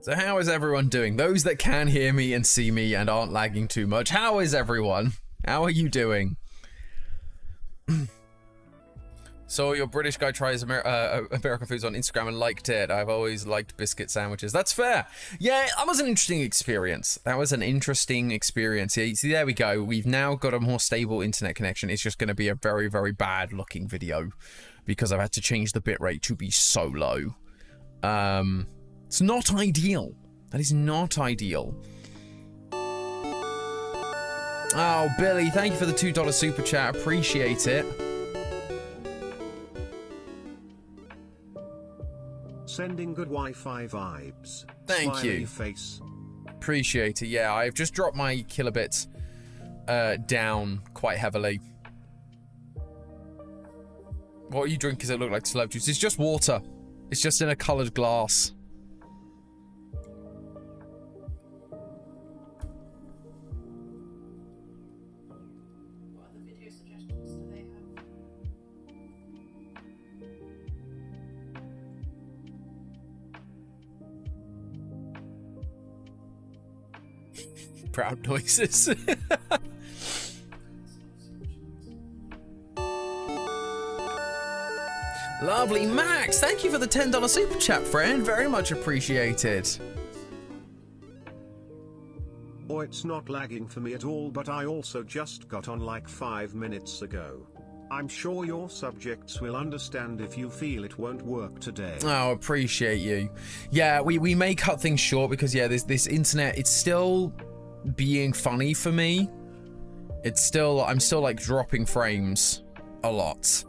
So how is everyone doing? Those that can hear me and see me and aren't lagging too much, how is everyone? How are you doing? So your British guy tries American foods on Instagram and liked it. I've always liked biscuit sandwiches. That's fair. Yeah, that was an interesting experience. Yeah, see, there we go. We've now got a more stable internet connection. It's just going to be a very, very bad looking video because I've had to change the bitrate to be so low. It's not ideal. That is not ideal. Oh, Billy, thank you for the $2 super chat. Appreciate it. Sending good Wi-Fi vibes. Thank Smiley you. Face. Appreciate it. Yeah, I've just dropped my kilobits down quite heavily. What are you drinking? Does it look like celeb juice? It's just water. It's just in a coloured glass. What other video suggestions do they have? Proud noises. Lovely. Max, thank you for the $10 super chat, friend. Very much appreciated. Oh, it's not lagging for me at all, but I also just got on like 5 minutes ago. I'm sure your subjects will understand if you feel it won't work today. Oh, appreciate you. Yeah, we may cut things short because, yeah, this internet, it's still being funny for me. I'm still like dropping frames a lot.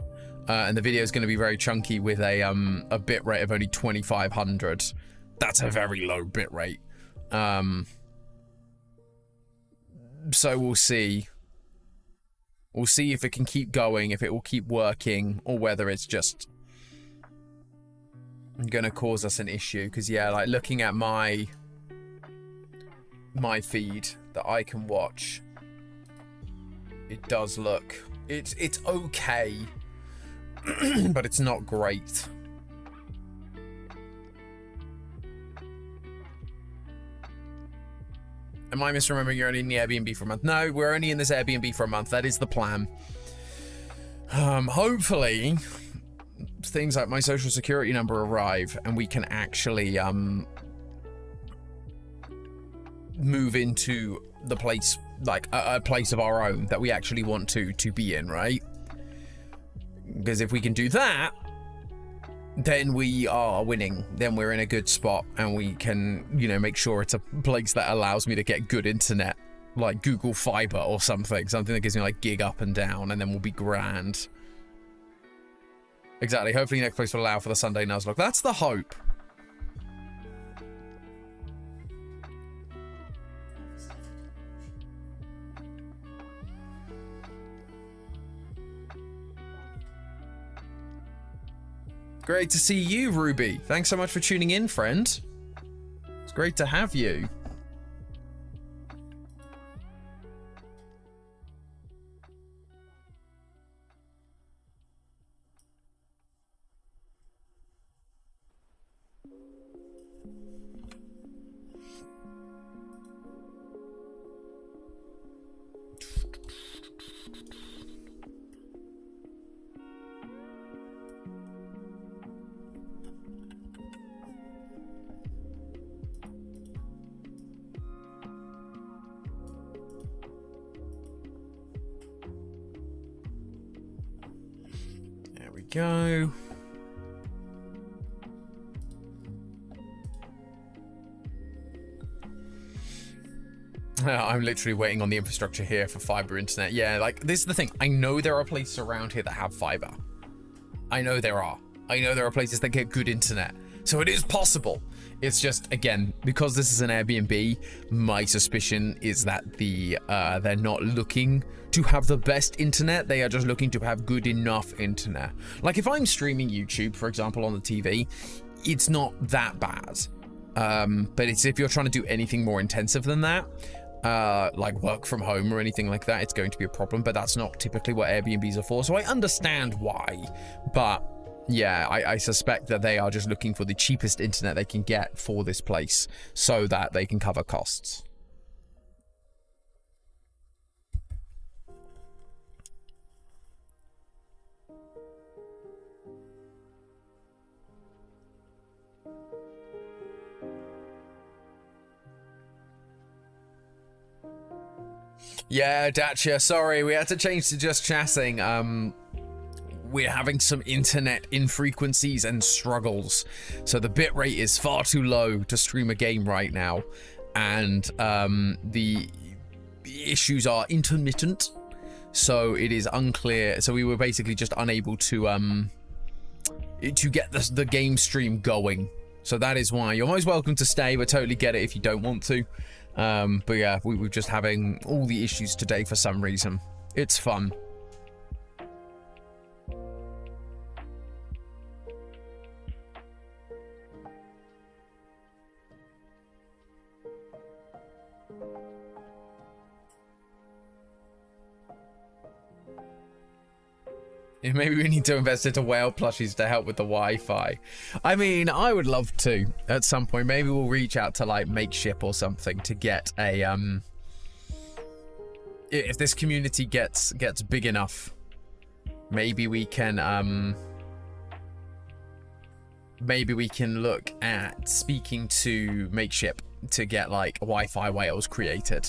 And the video is going to be very chunky with a bit rate of only 2500. That's a very low bit rate. So we'll see. We'll see if it can keep going, if it will keep working, or whether it's just going to cause us an issue. Because, yeah, like looking at my feed that I can watch, it does look, it's okay. But it's not great. Am I misremembering you're only in the Airbnb for a month? No, we're only in this Airbnb for a month. That is the plan. Hopefully, things like my social security number arrive and we can actually move into the place, like a place of our own that we actually want to be in, right? Because if we can do that, then we are winning. Then we're in a good spot and we can, you know, make sure it's a place that allows me to get good internet, like Google Fiber or something that gives me like gig up and down, and then we'll be grand. Exactly. Hopefully next place will allow for the Sunday Nuzlocke. That's the hope. Great to see you, Ruby. Thanks so much for tuning in, friend. It's great to have you. Go. I'm literally waiting on the infrastructure here for fiber internet. Yeah, like this is the thing. I know there are places around here that have fiber. I know there are. I know there are places that get good internet. So it is possible. It's just, again, because this is an Airbnb, my suspicion is that they're not looking to have the best internet. They are just looking to have good enough internet. Like if I'm streaming YouTube, for example, on the TV, it's not that bad. But it's if you're trying to do anything more intensive than that, like work from home or anything like that, it's going to be a problem. But that's not typically what Airbnbs are for. So I understand why, but Yeah, I suspect that they are just looking for the cheapest internet they can get for this place so that they can cover costs. Yeah, Dacia, sorry, we had to change to just chatting. We're having some internet infrequencies and struggles. So the bitrate is far too low to stream a game right now. And the issues are intermittent. So it is unclear. So we were basically just unable to get the game stream going. So that is why. You're most welcome to stay, but totally get it if you don't want to. But yeah, we were just having all the issues today for some reason. It's fun. Maybe we need to invest into whale plushies to help with the Wi-Fi. I mean, I would love to at some point. Maybe we'll reach out to like Makeship or something to get a if this community gets big enough, maybe we can look at speaking to Makeship to get like Wi-Fi whales created.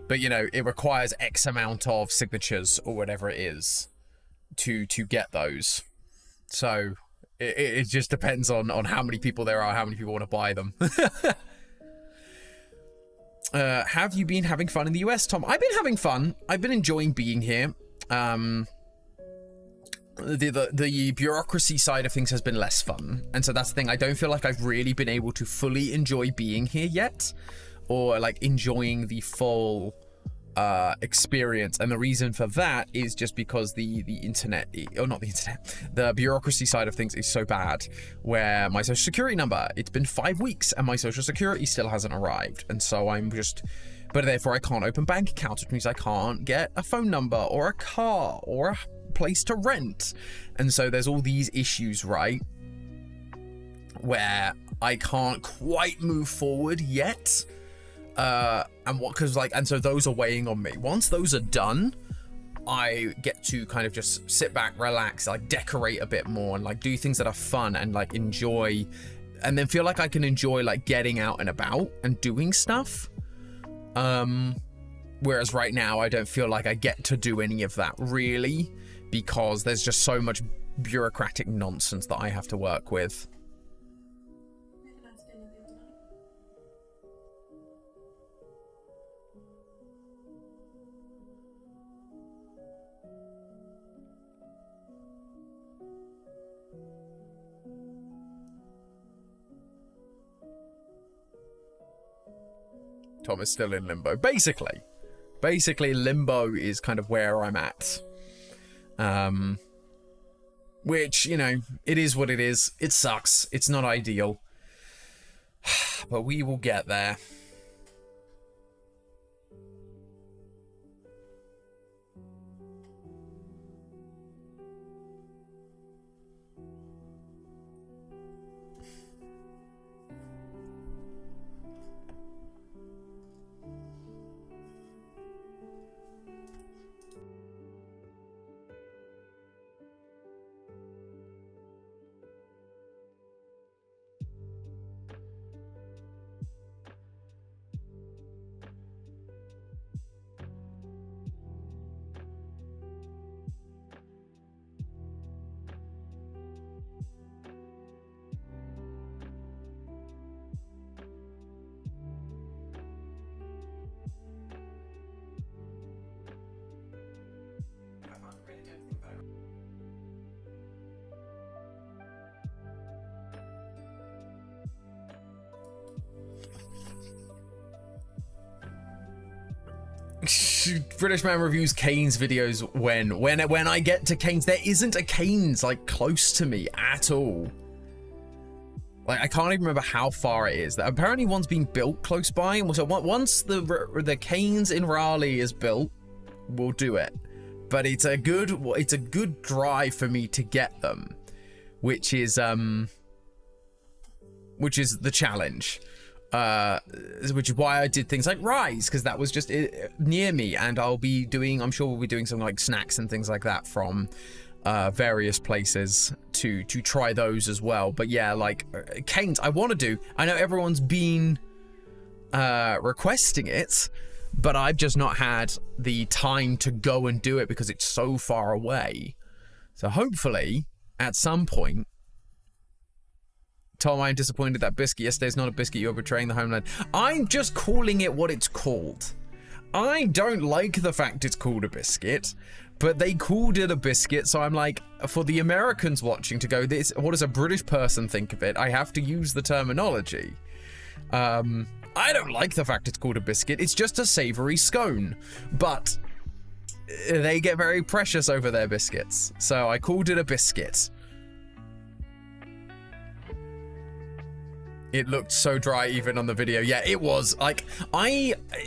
But, you know, it requires X amount of signatures or whatever it is to get those. So it just depends on how many people there are, how many people want to buy them. Have you been having fun in the US, Tom? I've been having fun. I've been enjoying being here. The bureaucracy side of things has been less fun. And so that's the thing. I don't feel like I've really been able to fully enjoy being here yet. Or like enjoying the full experience, and the reason for that is just because the internet, or not the internet, the bureaucracy side of things is so bad, where my social security number, it's been 5 weeks and my social security still hasn't arrived, and so but therefore I can't open bank accounts, which means I can't get a phone number or a car or a place to rent, and so there's all these issues, right, where I can't quite move forward yet. And so those are weighing on me. Once those are done, I get to kind of just sit back, relax, like decorate a bit more and like do things that are fun and like enjoy, and then feel like I can enjoy like getting out and about and doing stuff. Whereas right now I don't feel like I get to do any of that really, because there's just so much bureaucratic nonsense that I have to work with. Tom is still in limbo. Basically, limbo is kind of where I'm at. Which, you know, it is what it is. It sucks. It's not ideal. But we will get there. British man reviews Kane's videos when I get to Kane's. There isn't a Kane's like close to me at all. Like, I can't even remember how far it is. Apparently one's being built close by, and so once the Kane's in Raleigh is built, we'll do it. but it's a good drive for me to get them, which is the challenge. Which is why I did things like Rise, because that was just near me, and I'm sure we'll be doing some like snacks and things like that from various places to try those as well. But yeah, like Canes, I want to do. I know everyone's been requesting it, but I've just not had the time to go and do it because it's so far away. So hopefully at some point. Tom, I'm disappointed that biscuit yesterday is not a biscuit. You're betraying the homeland. I'm just calling it what it's called. I don't like the fact it's called a biscuit, but they called it a biscuit, so I'm like, for the Americans watching to go, what does a British person think of it? I have to use the terminology. I don't like the fact it's called a biscuit. It's just a savory scone, but they get very precious over their biscuits, so I called it a biscuit. It looked so dry even on the video. Yeah, it was. Like,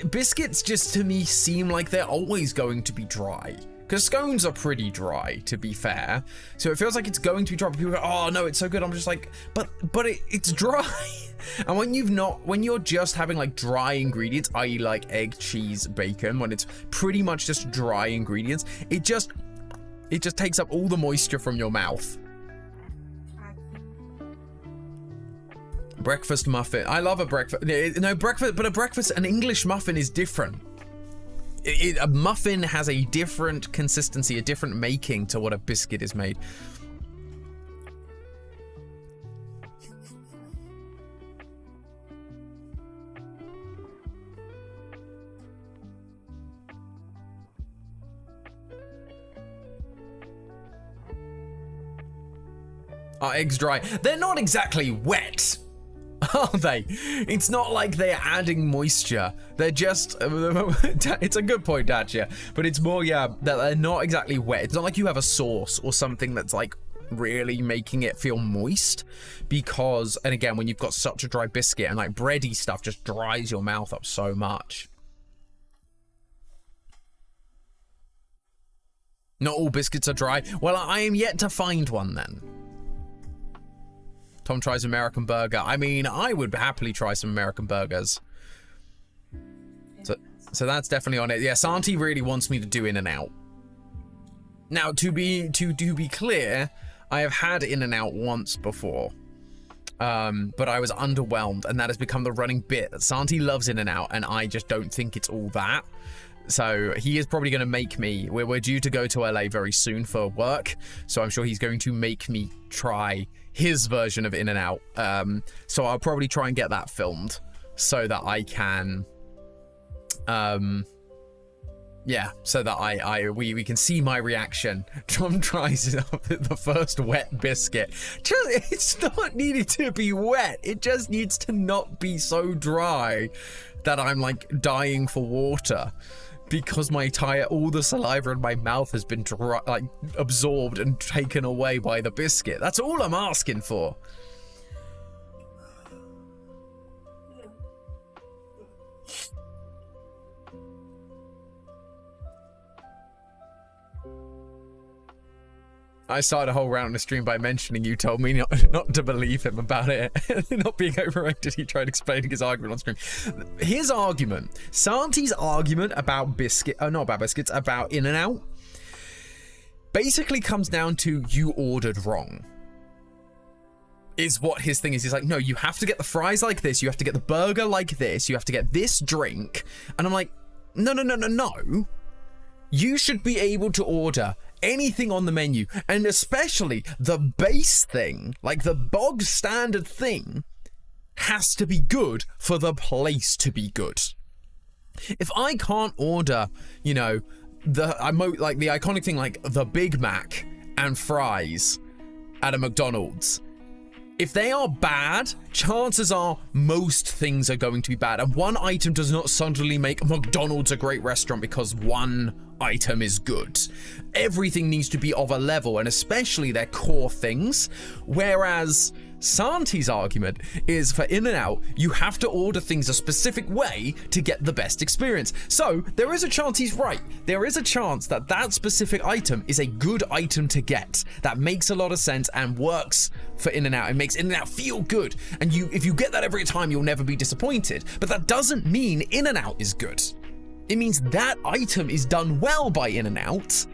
biscuits just to me seem like they're always going to be dry. Because scones are pretty dry, to be fair. So it feels like it's going to be dry. But people go, oh no, it's so good. I'm just like, but it's dry. And when you're just having like dry ingredients, i.e. like egg, cheese, bacon, when it's pretty much just dry ingredients, it just takes up all the moisture from your mouth. Breakfast muffin. I love a breakfast. No, breakfast, but an English muffin is different. A muffin has a different consistency, a different making to what a biscuit is made. Are eggs dry? They're not exactly wet. Are they? It's not like they're adding moisture. They're just... It's a good point, Dacia. But it's more, yeah, that they're not exactly wet. It's not like you have a sauce or something that's like really making it feel moist. Because, and again, when you've got such a dry biscuit and like bready stuff just dries your mouth up so much. Not all biscuits are dry. Well, I am yet to find one then. Tom tries American burger. I mean, I would happily try some American burgers. So that's definitely on it. Yeah, Santi really wants me to do In-N-Out. Now, to be clear, I have had In-N-Out once before. But I was underwhelmed, and that has become the running bit. Santi loves In-N-Out, and I just don't think it's all that. So he is probably going to make me... We're due to go to LA very soon for work, so I'm sure he's going to make me try his version of In-N-Out. So I'll probably try and get that filmed so that I can... yeah, so that we can see my reaction. Tom tries the first wet biscuit. It's not needed to be wet. It just needs to not be so dry that I'm like dying for water. Because all the saliva in my mouth has been dry, like absorbed and taken away by the biscuit. That's all I'm asking for. I started a whole round in the stream by mentioning you told me not to believe him about it. Not being overrated, he tried explaining his argument on stream. His argument, Santi's argument about about In-N-Out, basically comes down to you ordered wrong. Is what his thing is. He's like, no, you have to get the fries like this, you have to get the burger like this, you have to get this drink. And I'm like, no. You should be able to order anything on the menu, and especially the base thing, like the bog standard thing, has to be good for the place to be good. If I can't order, you know, the iconic thing like the Big Mac and fries at a McDonald's, if they are bad, chances are most things are going to be bad. And one item does not suddenly make McDonald's a great restaurant because one item is good. Everything needs to be of a level, and especially their core things. Whereas Santi's argument is for In-N-Out, you have to order things a specific way to get the best experience. So there is a chance he's right. There is a chance that that specific item is a good item to get. That makes a lot of sense and works for In-N-Out. It makes In-N-Out feel good. And if you get that every time, you'll never be disappointed. But that doesn't mean In-N-Out is good. It means that item is done well by In-N-Out,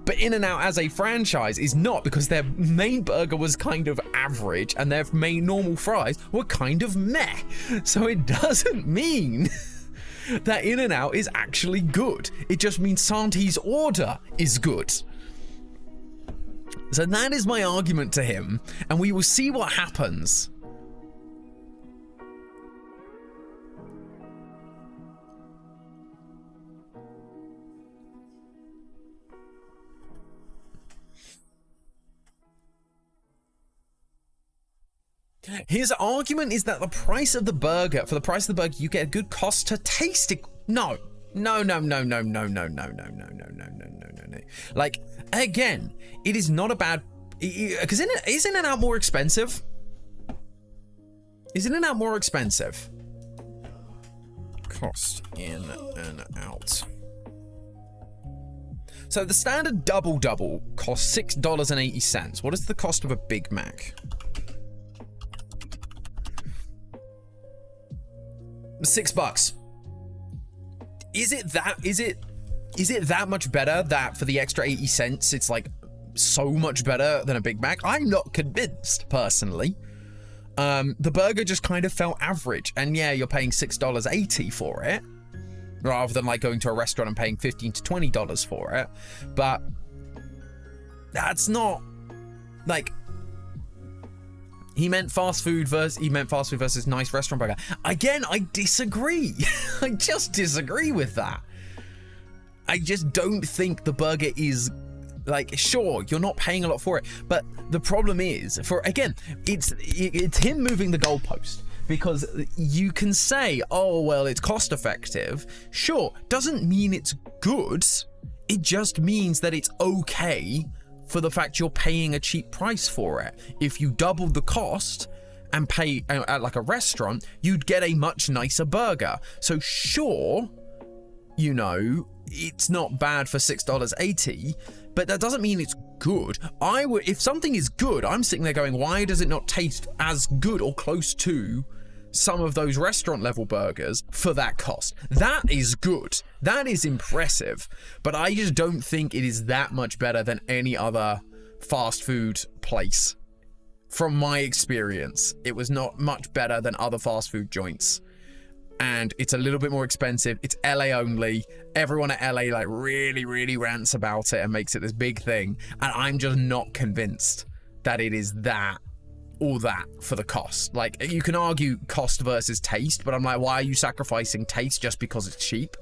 but In-N-Out as a franchise is not, because their main burger was kind of average and their main normal fries were kind of meh. So it doesn't mean that In-N-Out is actually good. It just means Santi's order is good. So that is my argument to him, and we will see what happens. His argument is that the price of the burger, for the price of the burger, you get a good cost to taste it. No. Like, again, it is not a bad, because isn't In-N-Out more expensive? Is In-N-Out more expensive? Cost In-N-Out. So the standard double costs $6.80. What is the cost of a Big Mac? $6. Is it that much better that for the extra 80 cents it's like so much better than a Big Mac? I'm not convinced personally. The burger just kind of felt average, and yeah, you're paying $6.80 for it rather than like going to a restaurant and paying $15 to $20 for it. But that's not like, he meant fast food versus nice restaurant burger. Again, I disagree. I just disagree with that. I just don't think the burger is, like, sure, you're not paying a lot for it, but the problem is, it's him moving the goalpost, because you can say, oh, well, it's cost effective. Sure, doesn't mean it's good. It just means that it's okay for the fact you're paying a cheap price for it. If you doubled the cost and pay at like a restaurant, you'd get a much nicer burger. So sure, you know, it's not bad for $6.80, but that doesn't mean it's good. If something is good, I'm sitting there going, why does it not taste as good or close to some of those restaurant level burgers for that cost? That is good. That is impressive. But I just don't think it is that much better than any other fast food place. From my experience, it was not much better than other fast food joints. And it's a little bit more expensive. It's LA only. Everyone at LA like really rants about it and makes it this big thing. And I'm just not convinced that it is that all that for the cost. Like, you can argue cost versus taste, but I'm like, why are you sacrificing taste just because it's cheap?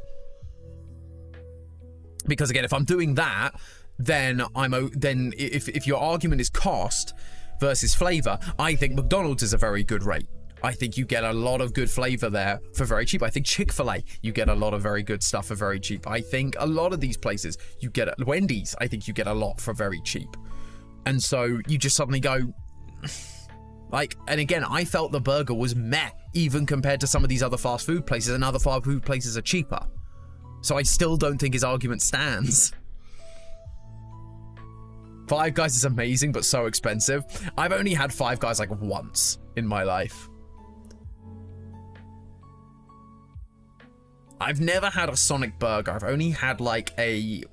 Because again, if I'm doing that, then if your argument is cost versus flavor, I think McDonald's is a very good rate. I think you get a lot of good flavor there for very cheap. I think Chick-fil-A, you get a lot of very good stuff for very cheap. I think a lot of these places, you get Wendy's, I think you get a lot for very cheap. And so you just suddenly go, like, and again, I felt the burger was meh, even compared to some of these other fast food places, and other fast food places are cheaper. So I still don't think his argument stands. Five Guys is amazing, but so expensive. I've only had Five Guys like once in my life. I've never had a Sonic burger. I've only had like a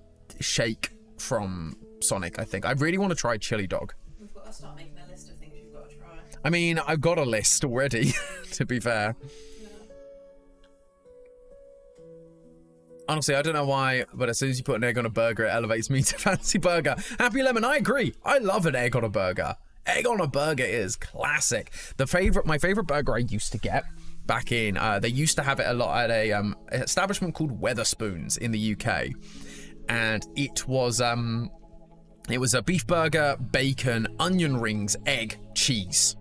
shake from Sonic, I think. I really want to try chili dog. We've got to start making a list of things you've got to try. I mean, I've got a list already, to be fair. Honestly, I don't know why, but as soon as you put an egg on a burger, it elevates me to fancy burger. Happy Lemon, I agree. I love an egg on a burger. Egg on a burger is classic. My favorite burger I used to get back in, they used to have it a lot at a establishment called Weatherspoons in the UK, and it was a beef burger, bacon, onion rings, egg, cheese,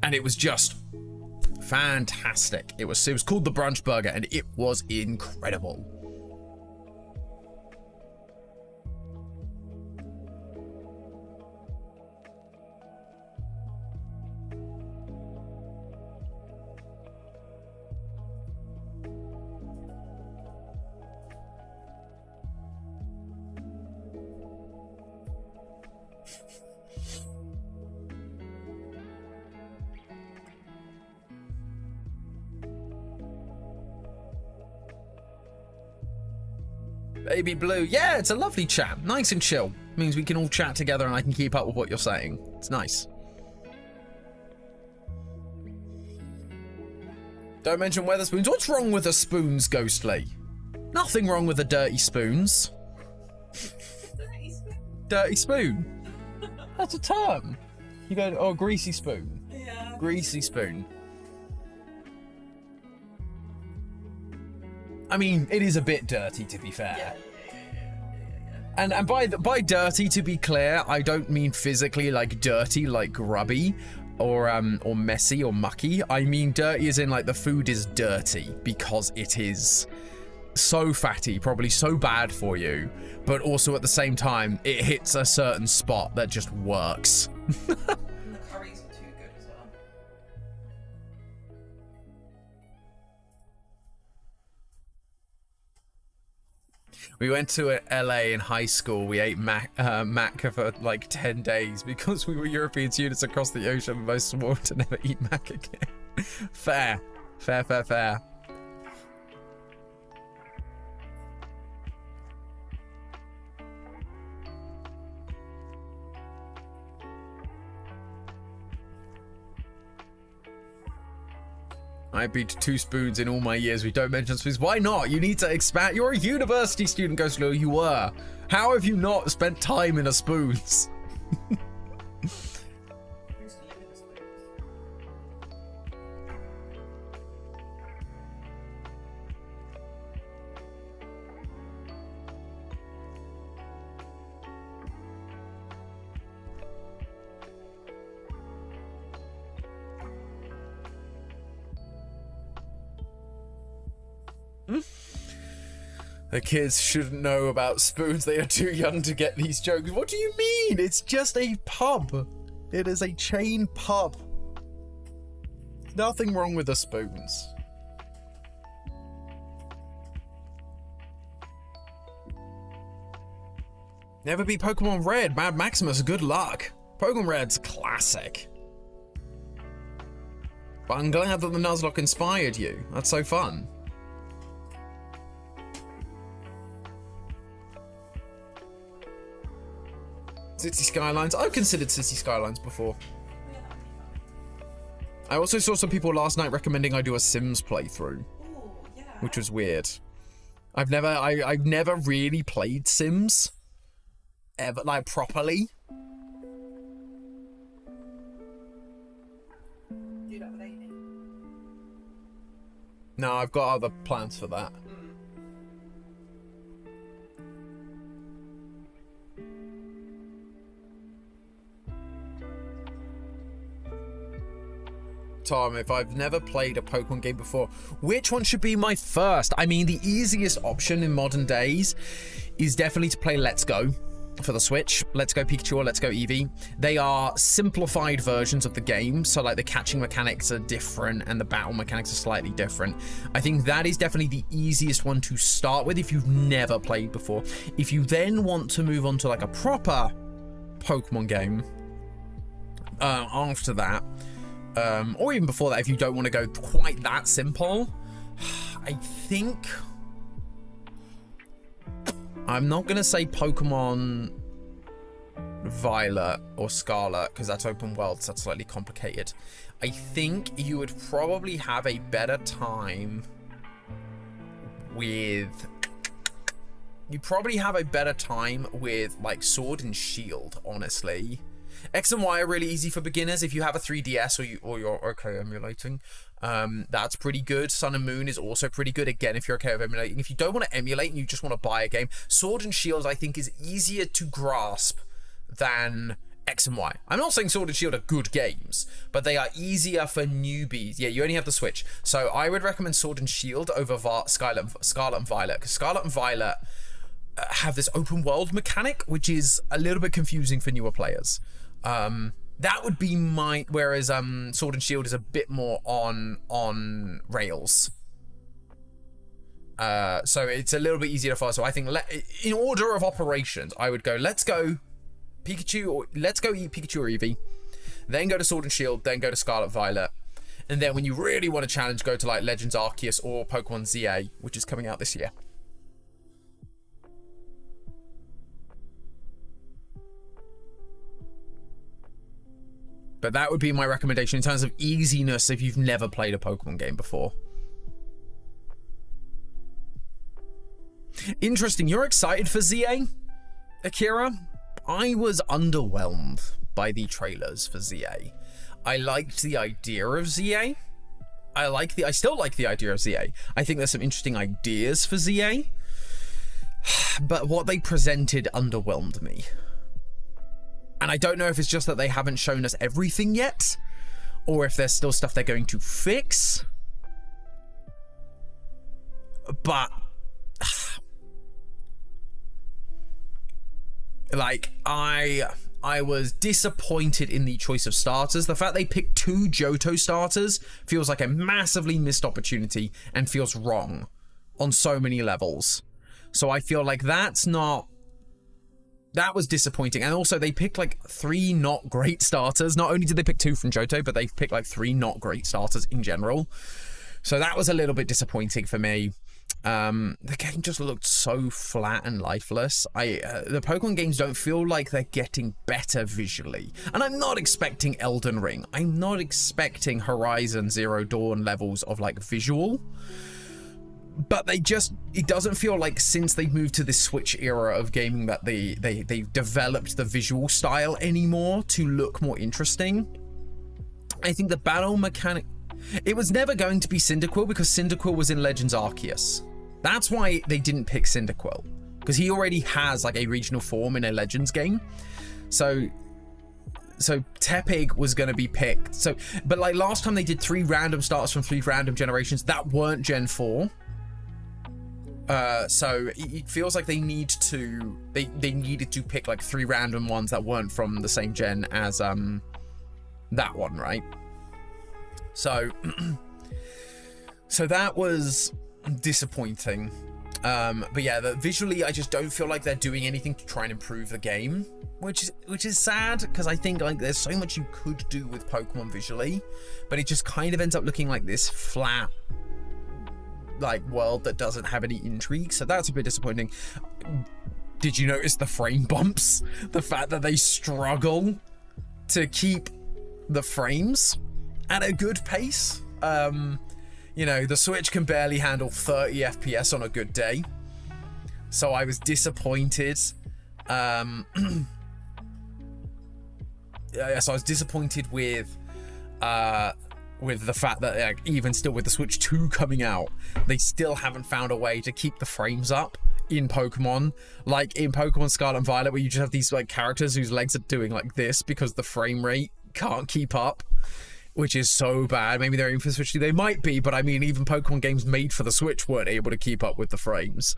and it was just fantastic. It was called the brunch burger, and it was incredible. Baby Blue. Yeah, it's a lovely chat. Nice and chill. Means we can all chat together and I can keep up with what you're saying. It's nice. Don't mention Weatherspoons. What's wrong with the spoons, Ghostly? Nothing wrong with the dirty spoons. Dirty spoon? Dirty spoon. That's a term. You go, oh, greasy spoon. Yeah. Greasy spoon. I mean, it is a bit dirty, to be fair. Yeah. And by dirty, to be clear, I don't mean physically like dirty, like grubby, or messy or mucky. I mean dirty as in like the food is dirty because it is so fatty, probably so bad for you, but also at the same time, it hits a certain spot that just works. And the curries are too good as well. We went to LA in high school. We ate mac for like 10 days because we were European students across the ocean and most swore to never eat mac again. Fair. Fair. I beat 2 spoons in all my years. We don't mention spoons. Why not? You need to expand. You're a university student, Ghost Lou. You were. How have you not spent time in a spoons? The kids shouldn't know about spoons. They are too young to get these jokes. What do you mean? It's just a pub. It is a chain pub. Nothing wrong with the spoons. Never beat Pokemon Red. Mad Maximus, good luck. Pokemon Red's classic. But I'm glad that the Nuzlocke inspired you. That's so fun. City Skylines. I've considered City Skylines before. Yeah, that'd be fun. I also saw some people last night recommending I do a Sims playthrough, Ooh, yeah. which was weird. I've never really played Sims ever, like properly. Do that with Amy. No, I've got other plans for that. Tom, if I've never played a Pokemon game before, which one should be my first? I mean, the easiest option in modern days is definitely to play Let's Go for the Switch. Let's Go Pikachu or Let's Go Eevee. They are simplified versions of the game, so like the catching mechanics are different and the battle mechanics are slightly different. I think that is definitely the easiest one to start with if you've never played before. If you then want to move on to like a proper Pokemon game after that, or even before that, if you don't want to go quite that simple, I think I'm not going to say Pokemon Violet or Scarlet because that's open world, so that's slightly complicated. I think you would probably have a better time with... You'd probably have a better time with like Sword and Shield, honestly. X and Y are really easy for beginners if you have a 3DS or you're okay emulating. That's pretty good. Sun and Moon is also pretty good, again, if you're okay with emulating. If you don't want to emulate and you just want to buy a game, Sword and Shield, I think, is easier to grasp than X and Y. I'm not saying Sword and Shield are good games, but they are easier for newbies. Yeah, you only have the Switch. So I would recommend Sword and Shield over Scarlet and Violet, because Scarlet and Violet have this open world mechanic, which is a little bit confusing for newer players. That would be my, whereas Sword and Shield is a bit more on rails. So it's a little bit easier to follow. So I think in order of operations, I would go Let's Go Pikachu, or Let's Go Pikachu or Eevee, then go to Sword and Shield, then go to Scarlet Violet, and then when you really want to challenge, go to like Legends Arceus or Pokemon ZA, which is coming out this year. But that would be my recommendation in terms of easiness if you've never played a Pokemon game before. Interesting. You're excited for ZA, Akira? I was underwhelmed by the trailers for ZA. I liked the idea of ZA. I still like the idea of ZA. I think there's some interesting ideas for ZA. But what they presented underwhelmed me. And I don't know if it's just that they haven't shown us everything yet, or if there's still stuff they're going to fix. But like, I was disappointed in the choice of starters. The fact they picked 2 Johto starters feels like a massively missed opportunity and feels wrong on so many levels. So I feel like that was disappointing. And also they picked like 3 not great starters. Not only did they pick 2 from Johto, but they picked like 3 not great starters in general. So that was a little bit disappointing for me. The game just looked so flat and lifeless. The Pokemon games don't feel like they're getting better visually. And I'm not expecting Elden Ring. I'm not expecting Horizon Zero Dawn levels of like visual. But it doesn't feel like since they've moved to this Switch era of gaming that they've developed the visual style anymore to look more interesting. I think the battle mechanic, it was never going to be Cyndaquil because Cyndaquil was in Legends Arceus. That's why they didn't pick Cyndaquil, because he already has like a regional form in a Legends game. So Tepig was going to be picked. But like last time they did 3 random starters from 3 random generations that weren't Gen 4. So it feels like they needed to pick like 3 random ones that weren't from the same gen as that one, right? So that was disappointing. But yeah, visually I just don't feel like they're doing anything to try and improve the game, which is sad, because I think like there's so much you could do with Pokemon visually, but it just kind of ends up looking like this flat like world that doesn't have any intrigue. So that's a bit disappointing. Did you notice the frame bumps? The fact that they struggle to keep the frames at a good pace. You know, the Switch can barely handle 30 FPS on a good day. So I was disappointed. So I was disappointed with the fact that like, even still with the Switch 2 coming out, they still haven't found a way to keep the frames up in Pokemon. Like in Pokemon Scarlet and Violet, where you just have these like characters whose legs are doing like this because the frame rate can't keep up, which is so bad. Maybe they're aiming for the Switch 2. They might be, but I mean, even Pokemon games made for the Switch weren't able to keep up with the frames.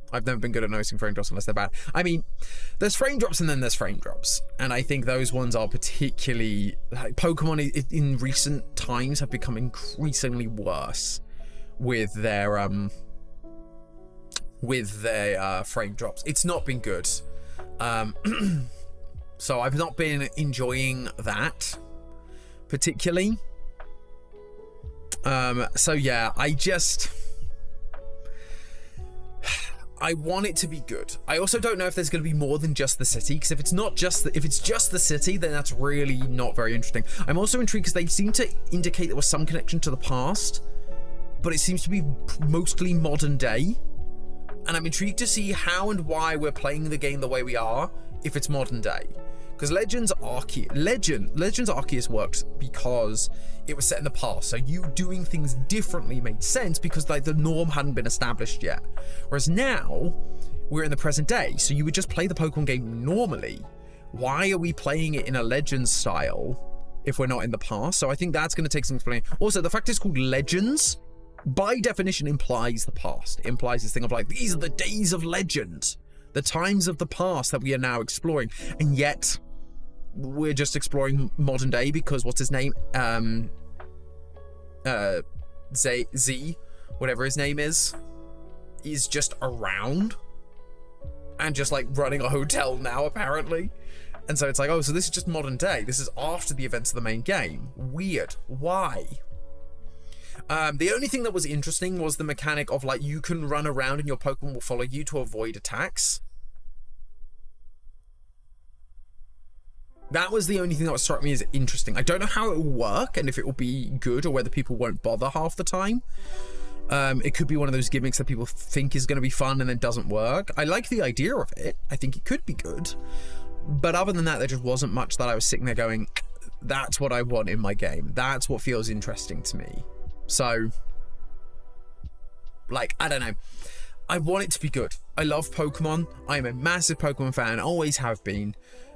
I've never been good at noticing frame drops unless they're bad. I mean, there's frame drops and then there's frame drops. And I think those ones are particularly... Like, Pokemon in recent times have become increasingly worse with their frame drops. It's not been good. So I've not been enjoying that particularly. So yeah, I want it to be good. I also don't know if there's going to be more than just the city, because if it's just the city, then that's really not very interesting. I'm also intrigued because they seem to indicate there was some connection to the past, but it seems to be mostly modern day. And I'm intrigued to see how and why we're playing the game the way we are if it's modern day. Because Legends Arceus worked because it was set in the past, so you doing things differently made sense because like the norm hadn't been established yet. Whereas now we're in the present day, so you would just play the Pokemon game normally. Why are we playing it in a Legends style if we're not in the past? So I think that's going to take some explaining. Also, the fact it's called Legends by definition implies the past. It implies this thing of like, these are the days of legend, the times of the past that we are now exploring, and yet we're just exploring modern day because what's his name? Z, whatever his name is just around and just like running a hotel now apparently. And so it's like, oh, so this is just modern day. This is after the events of the main game. Weird. Why? The only thing that was interesting was the mechanic of like you can run around and your Pokemon will follow you to avoid attacks. That was the only thing that struck me as interesting. I don't know how it will work and if it will be good or whether people won't bother half the time. It could be one of those gimmicks that people think is going to be fun and then doesn't work. I like the idea of it. I think it could be good. But other than that, there just wasn't much that I was sitting there going, that's what I want in my game. That's what feels interesting to me. So, like, I don't know. I want it to be good. I love Pokemon. I'm a massive Pokemon fan, always have been.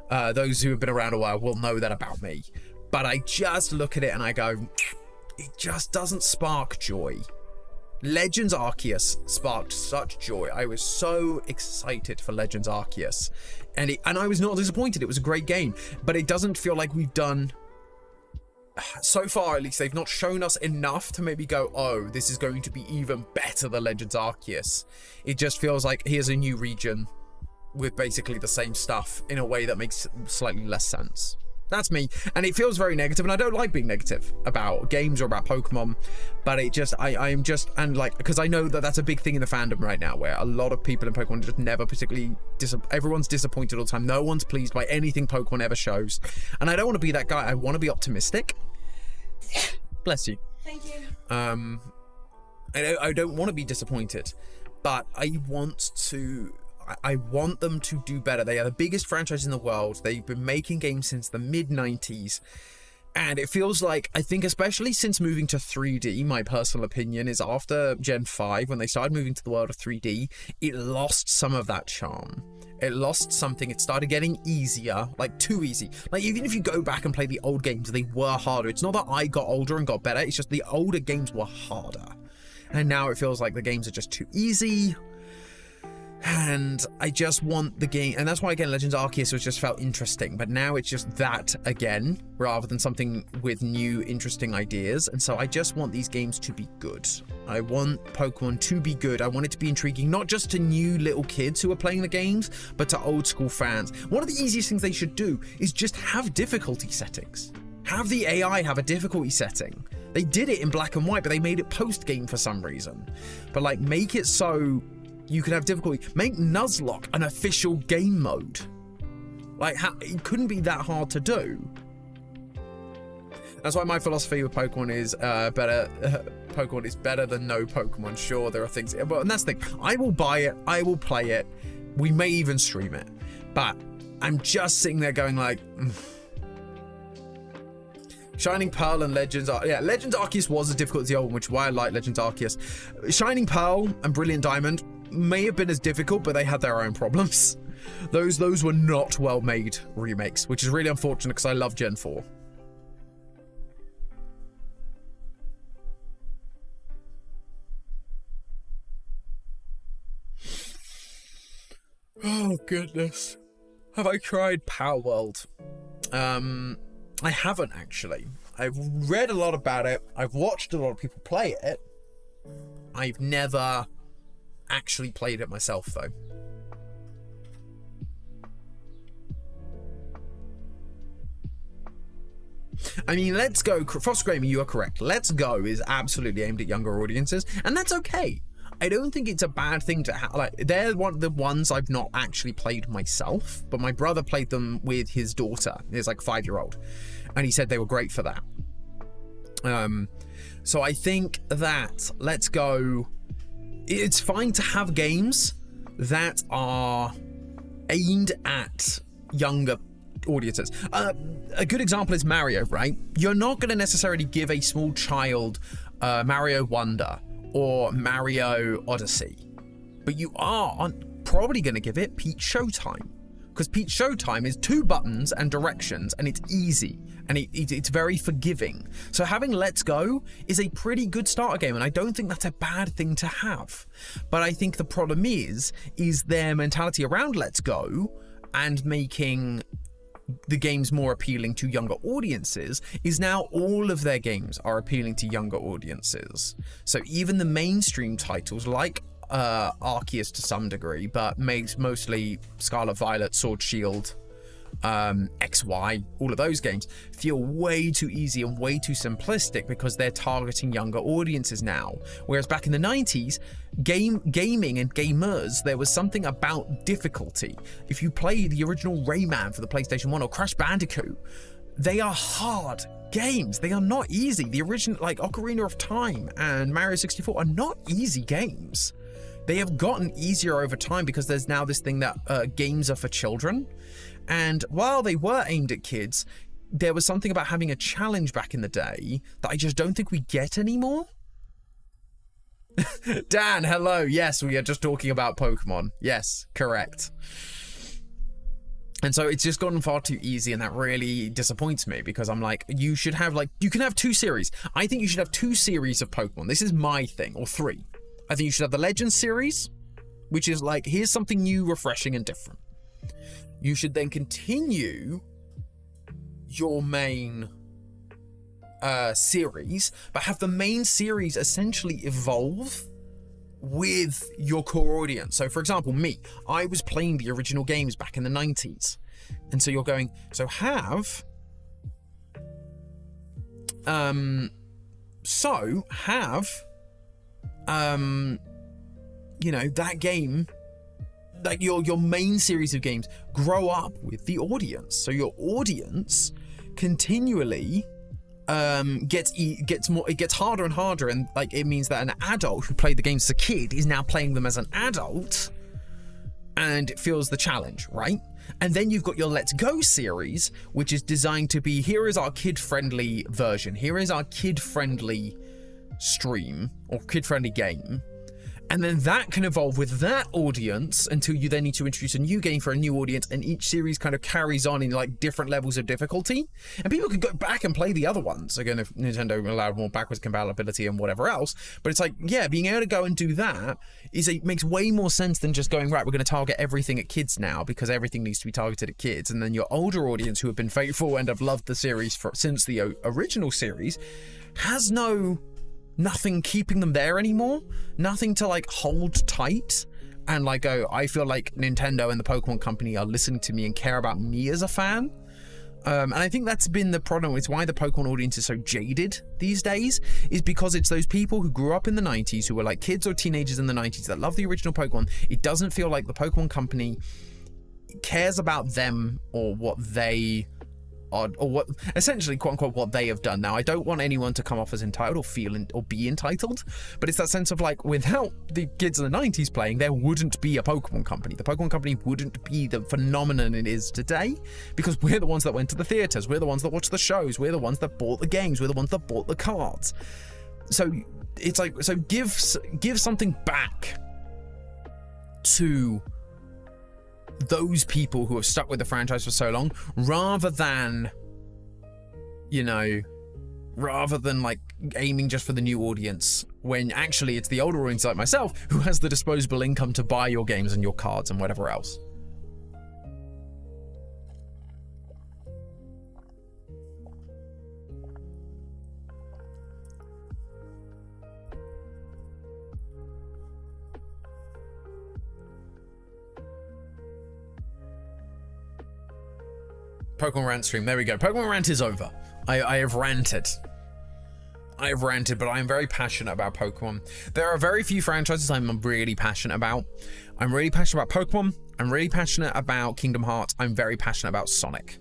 Those who have been around a while will know that about me. But I just look at it and I go, it just doesn't spark joy. Legends Arceus sparked such joy. I was so excited for Legends Arceus. And I was not disappointed. It was a great game. But it doesn't feel like we've done... So far, at least, they've not shown us enough to maybe go, oh, this is going to be even better than Legends Arceus. It just feels like here's a new region with basically the same stuff in a way that makes slightly less sense. That's me. And it feels very negative, and I don't like being negative about games or about Pokemon, but it just, I am just, and like, because I know that that's a big thing in the fandom right now, where a lot of people in Pokemon just never particularly, everyone's disappointed all the time. No one's pleased by anything Pokemon ever shows. And I don't want to be that guy. I want to be optimistic. Bless you. Thank you. I don't want to be disappointed, but I want them to do better. They are the biggest franchise in the world. They've been making games since the mid-90s. And it feels like, I think especially since moving to 3D, my personal opinion is after Gen 5, when they started moving to the world of 3D, it lost some of that charm. It lost something. It started getting easier, like too easy. Like even if you go back and play the old games, they were harder. It's not that I got older and got better. It's just the older games were harder. And now it feels like the games are just too easy. And I just want the game, and that's why again Legends Arceus just felt interesting, but now it's just that again rather than something with new interesting ideas. And so I just want these games to be good. I want Pokemon to be good. I want it to be intriguing, not just to new little kids who are playing the games, but to old school fans. One of the easiest things they should do is just have difficulty settings. Have the AI have a difficulty setting. They did it in Black and White, but they made it post game for some reason. But like, make it so you could have difficulty. Make Nuzlocke an official game mode. Like, it couldn't be that hard to do. That's why my philosophy with Pokemon is Pokemon is better than no Pokemon. Sure, there are things, but and that's the thing. I will buy it. I will play it. We may even stream it. But I'm just sitting there going like, Shining Pearl and Legends Arceus was as difficult as the old one, which is why I like Legends Arceus. Shining Pearl and Brilliant Diamond may have been as difficult, but they had their own problems. Those were not well-made remakes, which is really unfortunate because I love Gen 4. Oh goodness. Have I tried Power World? I haven't actually. I've read a lot about it. I've watched a lot of people play it. I've never actually played it myself though. I mean, Let's Go, Frost Gamer, you are correct. Let's Go is absolutely aimed at younger audiences, and that's okay. I don't think it's a bad thing to have. Like, they're one of the ones I've not actually played myself, but my brother played them with his daughter, his like 5-year-old, and he said they were great for that. So I think that Let's Go, it's fine to have games that are aimed at younger audiences. A good example is Mario, right? You're not going to necessarily give a small child Mario Wonder or Mario Odyssey, but you are probably going to give it Peach Showtime, because Peach Showtime is 2 buttons and directions, and it's easy, and it's very forgiving. So having Let's Go is a pretty good starter game, and I don't think that's a bad thing to have. But I think the problem is their mentality around Let's Go and making the games more appealing to younger audiences is now all of their games are appealing to younger audiences. So even the mainstream titles like Arceus to some degree, but mostly Scarlet Violet, Sword Shield, XY, all of those games feel way too easy and way too simplistic because they're targeting younger audiences now. Whereas back in the 90s, gaming and gamers, there was something about difficulty. If you play the original Rayman for the PlayStation 1 or Crash Bandicoot, they are hard games. They are not easy. The original, like Ocarina of Time and Mario 64, are not easy games. They have gotten easier over time because there's now this thing that games are for children. And while they were aimed at kids, there was something about having a challenge back in the day that I just don't think we get anymore. Dan, hello. Yes, we are just talking about Pokemon. Yes, correct. And so it's just gotten far too easy, and that really disappoints me because I'm like, you should have you can have 2 series. I think you should have 2 series of Pokemon. This is my thing, or 3. I think you should have the Legends series, which is like, here's something new, refreshing, and different. You should then continue your main series, but have the main series essentially evolve with your core audience. So for example, I was playing the original games back in the 90s. And so you're going, so have that game, like your main series of games, grow up with the audience. So your audience continually gets harder and harder, and like it means that an adult who played the games as a kid is now playing them as an adult and feels the challenge, right? And then you've got your Let's Go series, which is designed to be, here is our kid-friendly version, here is our kid-friendly stream or kid-friendly game. And then that can evolve with that audience until you then need to introduce a new game for a new audience, and each series kind of carries on in like different levels of difficulty. And people could go back and play the other ones, again, if Nintendo allowed more backwards compatibility and whatever else. But it's like, yeah, being able to go and do that makes way more sense than just going, right, we're going to target everything at kids now because everything needs to be targeted at kids. And then your older audience who have been faithful and have loved the series since the original series has nothing keeping them there anymore, nothing to like hold tight and like go, I feel like Nintendo and the Pokemon Company are listening to me and care about me as a fan. And I think that's been the problem. It's why the Pokemon audience is so jaded these days, is because it's those people who grew up in the 90s, who were like kids or teenagers in the 90s that love the original Pokemon. It doesn't feel like the Pokemon Company cares about them or what they or what essentially, quote unquote, what they have done. Now, I don't want anyone to come off as entitled or feel or be entitled, but it's that sense of like, without the kids in the 90s playing, there wouldn't be a Pokemon Company. The Pokemon Company wouldn't be the phenomenon it is today, because we're the ones that went to the theaters, we're the ones that watched the shows, we're the ones that bought the games, we're the ones that bought the cards. So it's like, so give something back to those people who have stuck with the franchise for so long, rather than like aiming just for the new audience, when actually it's the older audience like myself who has the disposable income to buy your games and your cards and whatever else. Pokemon Rant stream. There we go. Pokemon Rant is over. I have ranted. I have ranted, but I am very passionate about Pokemon. There are very few franchises I'm really passionate about. I'm really passionate about Pokemon. I'm really passionate about Kingdom Hearts. I'm very passionate about Sonic.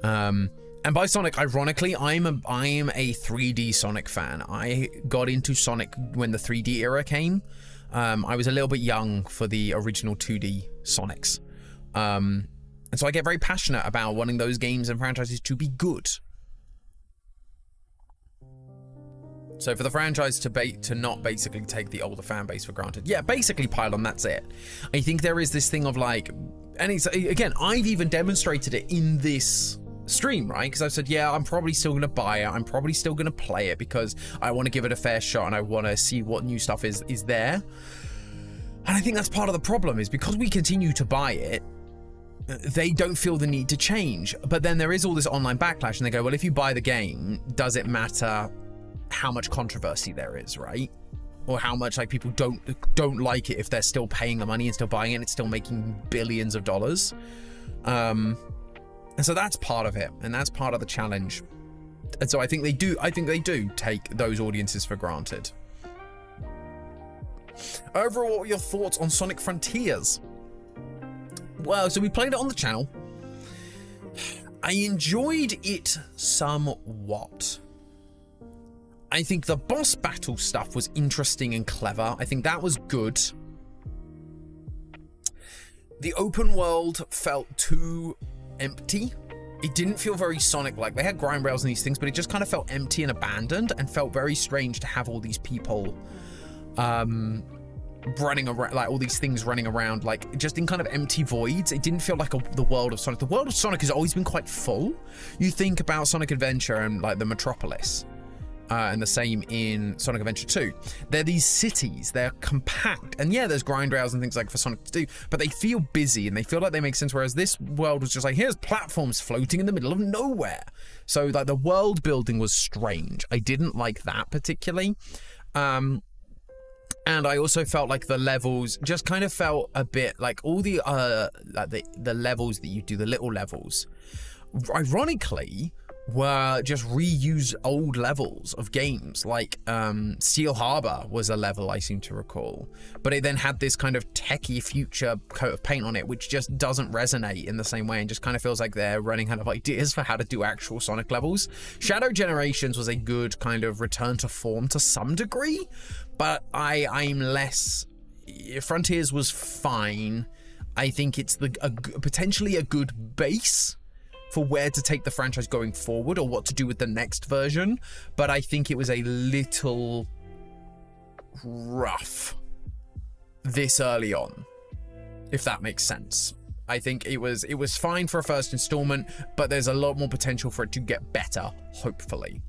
And by Sonic, ironically, I am a 3D Sonic fan. I got into Sonic when the 3D era came. I was a little bit young for the original 2D Sonics. And so I get very passionate about wanting those games and franchises to be good. So for the franchise to not basically take the older fan base for granted. Yeah, basically Pylon, that's it. I think there is this thing of like, and it's, again, I've even demonstrated it in this stream, right? Because I've said, yeah, I'm probably still going to buy it. I'm probably still going to play it because I want to give it a fair shot and I want to see what new stuff is there. And I think that's part of the problem, is because we continue to buy it, they don't feel the need to change. But then there is all this online backlash, and they go, well, if you buy the game, does it matter how much controversy there is, right? Or how much like people don't like it if they're still paying the money and still buying it and it's still making billions of dollars. And so that's part of it, and that's part of the challenge. And so I think they do take those audiences for granted. Overall, what were your thoughts on Sonic Frontiers? Well, so we played it on the channel. I enjoyed it somewhat. I think the boss battle stuff was interesting and clever. I think that was good. The open world felt too empty. It didn't feel very Sonic-like. They had grind rails and these things, but it just kind of felt empty and abandoned and felt very strange to have all these people running around, like all these things running around, like just in kind of empty voids. It didn't feel like the world of Sonic. The world of Sonic has always been quite full. You think about Sonic Adventure and like the Metropolis. And the same in Sonic Adventure 2. They're these cities, they're compact, and yeah, there's grind rails and things like for Sonic to do, but they feel busy and they feel like they make sense, whereas this world was just like, here's platforms floating in the middle of nowhere. So like the world building was strange. I didn't like that particularly. And I also felt like the levels just kind of felt a bit like all the levels that you do, the little levels, ironically, were just reused old levels of games. Like Steel Harbor was a level I seem to recall, but it then had this kind of techie future coat of paint on it, which just doesn't resonate in the same way and just kind of feels like they're running out of ideas for how to do actual Sonic levels. Shadow Generations was a good kind of return to form to some degree, but I'm less... Frontiers was fine. I think it's potentially a good base for where to take the franchise going forward or what to do with the next version, but I think it was a little rough this early on, if that makes sense. I think it was fine for a first installment, but there's a lot more potential for it to get better, hopefully.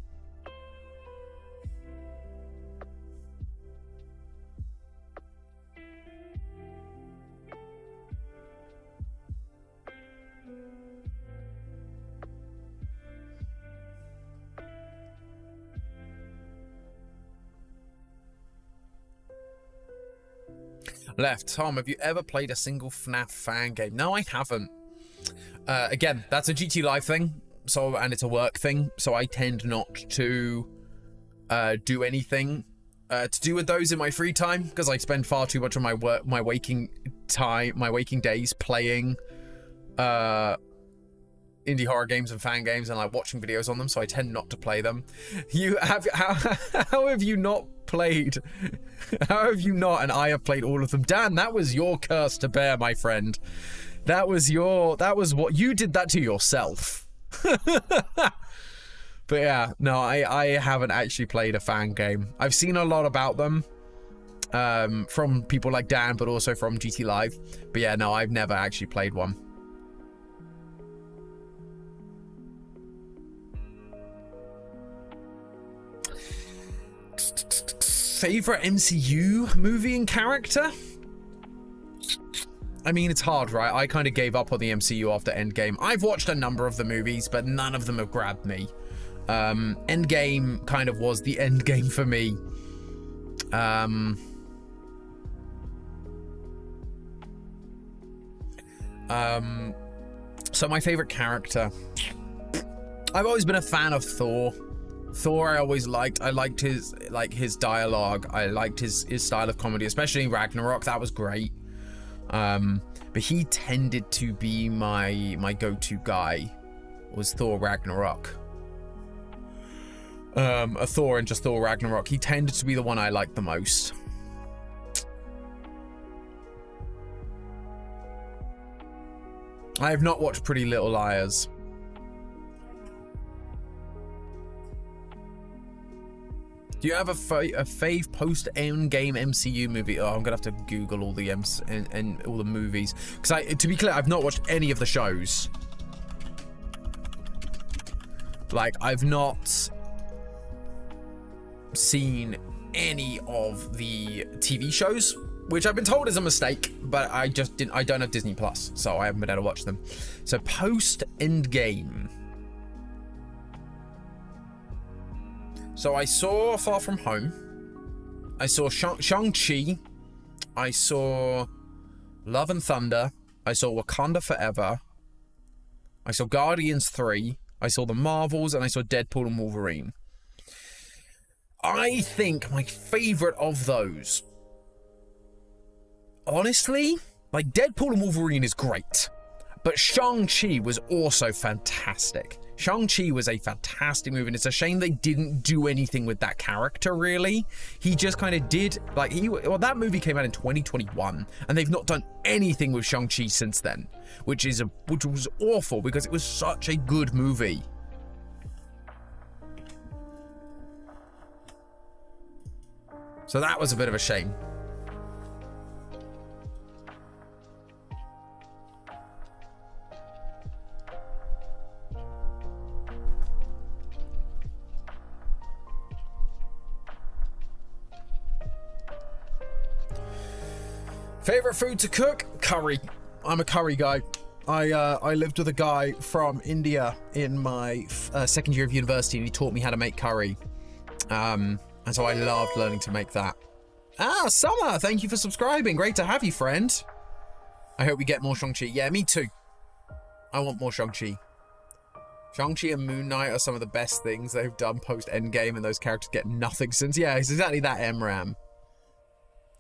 Left. Tom, have you ever played a single FNAF fan game? No, I haven't. Again, that's a GT Live thing, and it's a work thing, so I tend not to do anything to do with those in my free time, because I spend far too much of my waking days playing indie horror games and fan games and like watching videos on them, so I tend not to play them. How have you not played? How have you not? And I have played all of them. Dan, that was your curse to bear, my friend. That was what you did that to yourself. But yeah, no, I haven't actually played a fan game. I've seen a lot about them from people like Dan, but also from GT Live. But yeah, no, I've never actually played one. Favorite MCU movie and character? I mean, it's hard, right? I kind of gave up on the MCU after Endgame. I've watched a number of the movies, but none of them have grabbed me. Endgame kind of was the Endgame for me. So my favorite character. I've always been a fan of Thor. Thor I always liked. I liked his dialogue. I liked his style of comedy, especially in Ragnarok. That was great. But he tended to be my go-to guy, was Thor Ragnarok. A Thor and just Thor Ragnarok. He tended to be the one I liked the most. I have not watched Pretty Little Liars. Do you have a fave post-Endgame MCU movie? Oh, I'm gonna have to Google all the and all the movies, because to be clear, I've not watched any of the shows. Like, I've not seen any of the TV shows, which I've been told is a mistake, but I don't have Disney Plus, so I haven't been able to watch them. So post-Endgame. So I saw Far From Home. I saw Shang-Chi. I saw Love and Thunder. I saw Wakanda Forever. I saw Guardians 3, I saw the Marvels, and I saw Deadpool and Wolverine. I think my favorite of those, honestly, like Deadpool and Wolverine is great, but Shang-Chi was also fantastic. Shang-Chi was a fantastic movie, and it's a shame they didn't do anything with that character, really. He just kind of did, like, that movie came out in 2021, and they've not done anything with Shang-Chi since then, which was awful, because it was such a good movie. So that was a bit of a shame. Favorite food to cook? Curry. I'm a curry guy. I lived with a guy from India in my second year of university, and he taught me how to make curry. And so I loved learning to make that. Summer, thank you for subscribing. Great to have you, friend. I hope we get more Shang-Chi. Yeah, me too. I want more Shang-Chi. Shang-Chi and Moon Knight are some of the best things they've done post-Endgame, and those characters get nothing since. Yeah, it's exactly that, MRAM.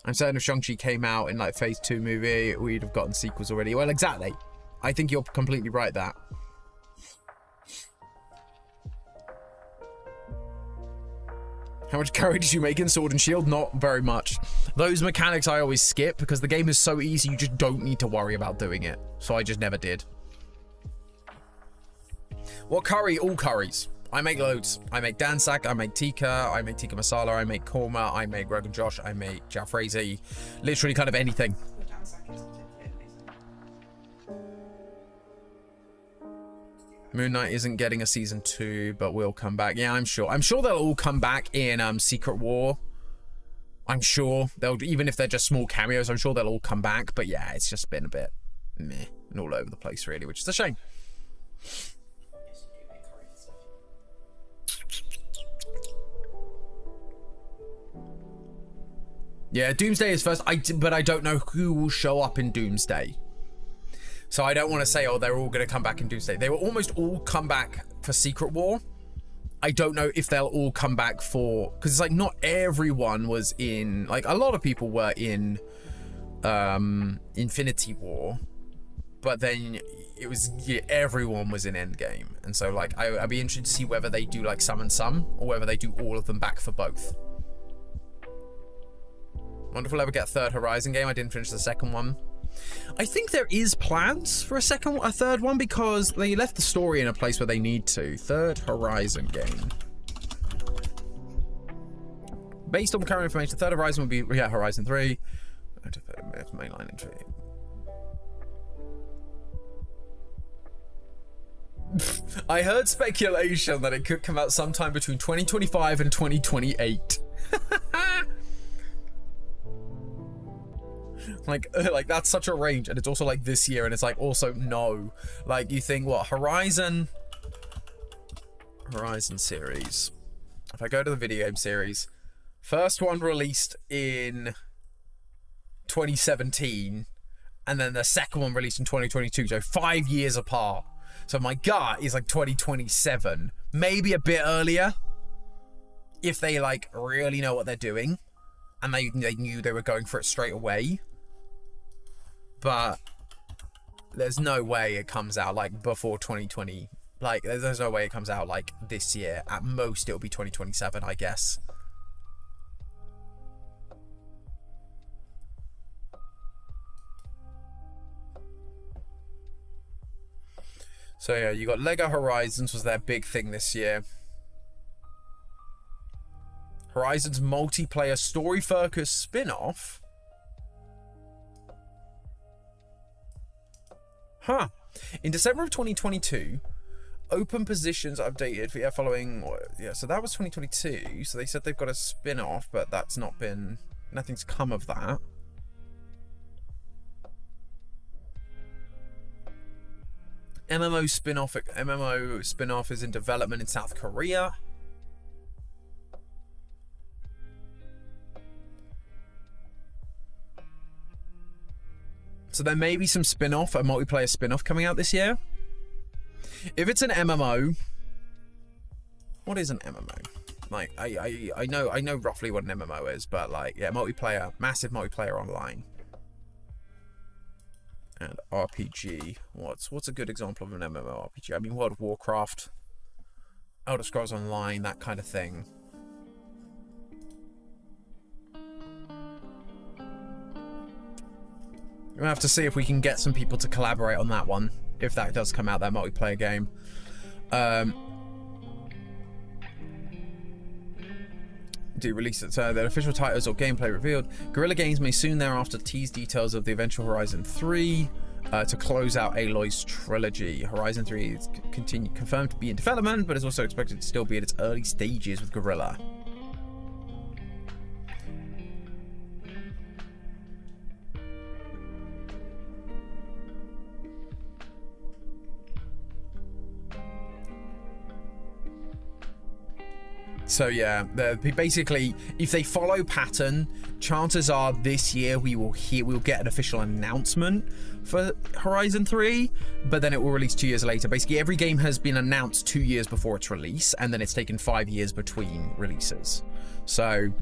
I'm certain if Shang-Chi came out in like Phase 2 movie, we'd have gotten sequels already. Well, exactly. I think you're completely right there. How much curry did you make in Sword and Shield? Not very much. Those mechanics I always skip because the game is so easy, you just don't need to worry about doing it. So I just never did. What curry? All curries. I make loads. I make dansak, I make tikka masala, I make korma, I make Rogan Josh, I make jalfrezi. Literally kind of anything. Moon Knight isn't getting a season 2, but will come back. Yeah, I'm sure. I'm sure they'll all come back in Secret War. I'm sure they'll, even if they're just small cameos, I'm sure they'll all come back. But yeah, it's just been a bit meh and all over the place, really, which is a shame. Yeah, Doomsday is first, but I don't know who will show up in Doomsday. So I don't want to say, oh, they're all going to come back in Doomsday. They will almost all come back for Secret War. I don't know if they'll all come back for... Because it's like not everyone was in... Like a lot of people were in Infinity War. But then it was... Yeah, everyone was in Endgame. And so like I'd be interested to see whether they do like some and some. Or whether they do all of them back for both. Wonder if we'll ever get a third Horizon game. I didn't finish the second one. I think there is plans for a third one because they left the story in a place where they need to. Third Horizon game. Based on current information, the third Horizon will be Horizon 3. Mainline entry. I heard speculation that it could come out sometime between 2025 and 2028. Like that's such a range, and it's also like this year, and it's like also no. Like you think what Horizon series. If I go to the video game series, first one released in 2017, and then the second one released in 2022, so 5 years apart. So my gut is like 2027, maybe a bit earlier, if they like really know what they're doing, and they knew they were going for it straight away. But there's no way it comes out like before 2020. Like there's no way it comes out like this year. At most it'll be 2027, I guess. So yeah, you got Lego Horizons was their big thing this year. Horizons multiplayer story focus spin-off. Huh. In December of 2022, open positions updated for following. Yeah, so that was 2022. So they said they've got a spin-off, but that's not been. Nothing's come of that. MMO spin-off is in development in South Korea. So there may be some spin-off, a multiplayer spin-off coming out this year. If it's an MMO, what is an MMO? Like, I know roughly what an MMO is, but like, yeah, multiplayer, massive multiplayer online. And RPG. What's a good example of an MMORPG? I mean, World of Warcraft, Elder Scrolls Online, that kind of thing. We'll have to see if we can get some people to collaborate on that one, if that does come out, that multiplayer game. Do release it. So the official titles or gameplay revealed. Guerrilla Games may soon thereafter tease details of the eventual Horizon 3 to close out Aloy's trilogy. Horizon 3 is confirmed to be in development, but is also expected to still be at its early stages with Guerrilla. So yeah, basically, if they follow pattern, chances are this year we'll get an official announcement for Horizon 3, but then it will release 2 years later. Basically, every game has been announced 2 years before its release, and then it's taken 5 years between releases. So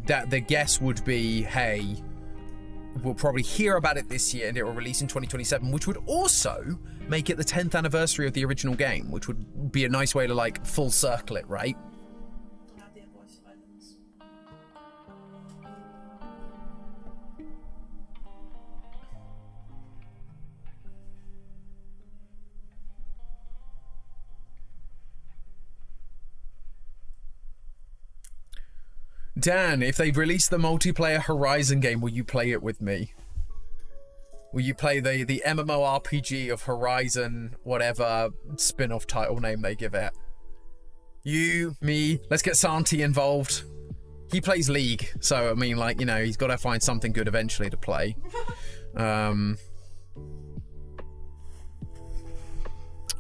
that the guess would be, hey, we'll probably hear about it this year, and it will release in 2027, which would also make it the 10th anniversary of the original game, which would be a nice way to like full circle it, right? Dan, if they release the multiplayer Horizon game, will you play it with me? Will you play the MMORPG of Horizon, whatever spin-off title name they give it? You, me, let's get Santi involved. He plays League, so I mean, like, you know, he's got to find something good eventually to play.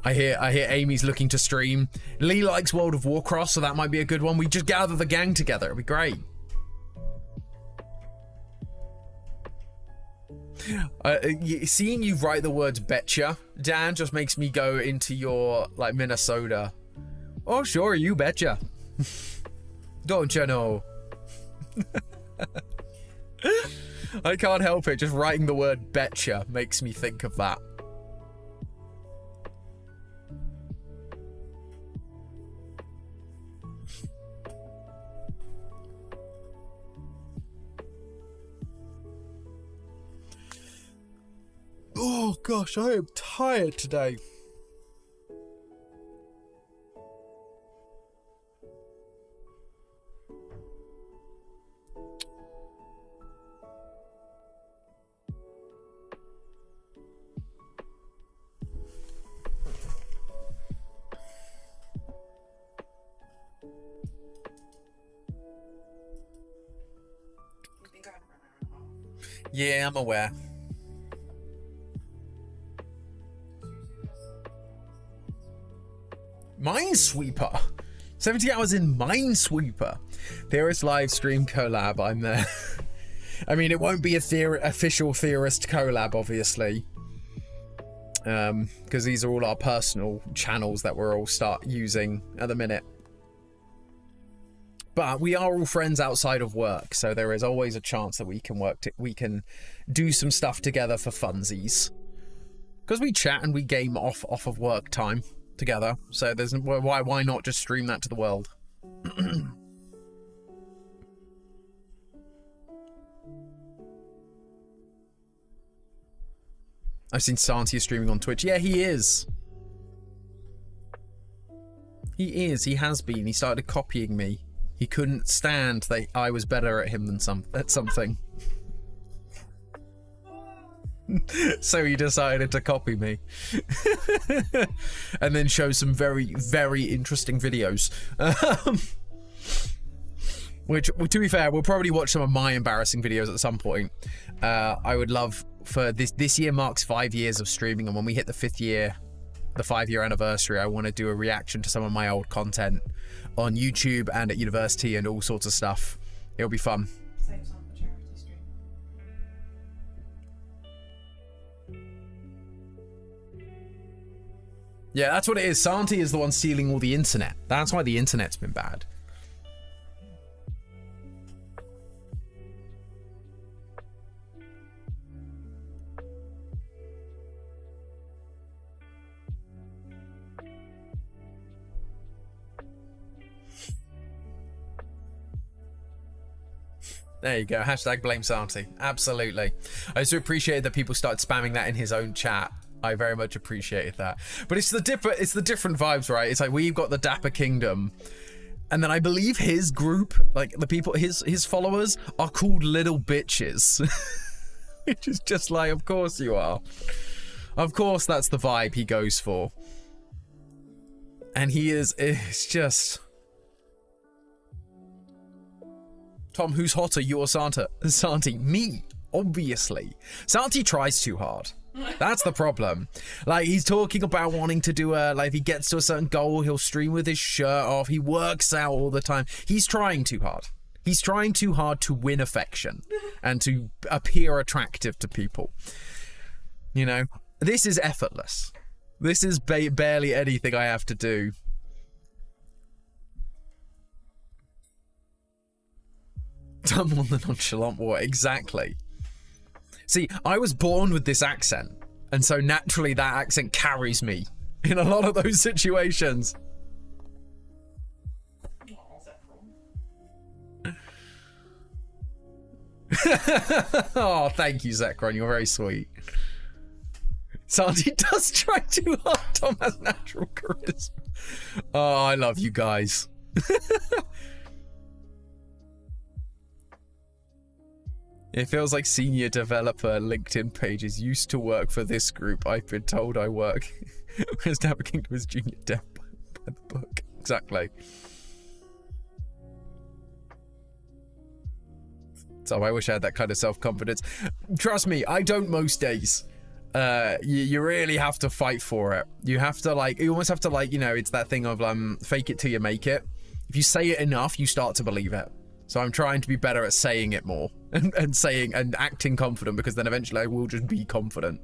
I hear Amy's looking to stream. Lee likes World of Warcraft, so that might be a good one. We just gather the gang together. It'd be great. Seeing you write the words betcha, Dan, just makes me go into your, like, Minnesota. Oh, sure, you betcha. Don't you know? I can't help it. Just writing the word betcha makes me think of that. Oh gosh, I am tired today. Yeah, I'm aware. Minesweeper. 70 hours in Minesweeper. Theorist live stream collab. I'm there. I mean, it won't be a official Theorist collab, obviously. Because these are all our personal channels that we're all start using at the minute. But we are all friends outside of work, so there is always a chance that we can do some stuff together for funsies. Because we chat and we game off of work time together, so there's why not just stream that to the world? I've seen Santi streaming on Twitch. Yeah, he is. He is. He has been. He started copying me. He couldn't stand that I was better at him than something. So he decided to copy me. And then show some very, very interesting videos. Which, to be fair, we'll probably watch some of my embarrassing videos at some point. I would love for this year marks 5 years of streaming, and when we hit the 5-year anniversary, I want to do a reaction to some of my old content on YouTube and at university and all sorts of stuff. It'll be fun. Save some for charity stream. Yeah, that's what it is. Santi is the one stealing all the internet. That's why the internet's been bad. There you go. Hashtag blame Santi. Absolutely. I also appreciated that people started spamming that in his own chat. I very much appreciated that. But it's the different vibes, right? It's like we've got the Dapper Kingdom, and then I believe his group, like the people, his followers are called little bitches. Which is just like, of course you are. Of course that's the vibe he goes for. And it's just... Tom, who's hotter, you or Santi? Me, obviously. Santi tries too hard. That's the problem. Like, he's talking about wanting to do like, if he gets to a certain goal, he'll stream with his shirt off. He works out all the time. He's trying too hard. He's trying too hard to win affection and to appear attractive to people. You know, this is effortless. This is barely anything I have to do. Done on the nonchalant war, exactly. See, I was born with this accent, and so naturally that accent carries me in a lot of those situations. Oh, thank you, Zekron. You're very sweet. Santi does try too hard. Tom has natural charisma. Oh, I love you guys. It feels like senior developer LinkedIn pages used to work for this group. I've been told I work. Whereas Dapper Kingdom is junior dev by the book. Exactly. So I wish I had that kind of self-confidence. Trust me, I don't most days. You really have to fight for it. You have to you almost have to you know, it's that thing of fake it till you make it. If you say it enough, you start to believe it. So I'm trying to be better at saying it more and saying and acting confident, because then eventually I will just be confident.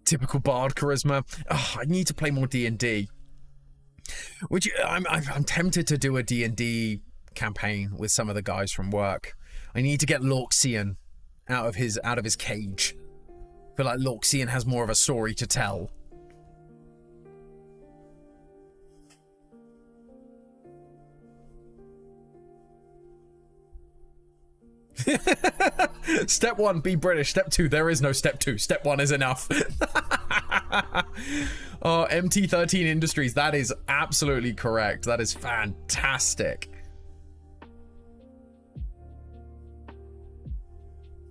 Typical bard charisma. Oh, I need to play more D&D. Which I'm tempted to do a D&D campaign with some of the guys from work. I need to get Lorxian out of his cage. I feel like Lorxian has more of a story to tell. Step 1, be British. Step 2, there is no step 2. Step 1 is enough. Oh, MT13 Industries. That is absolutely correct. That is fantastic.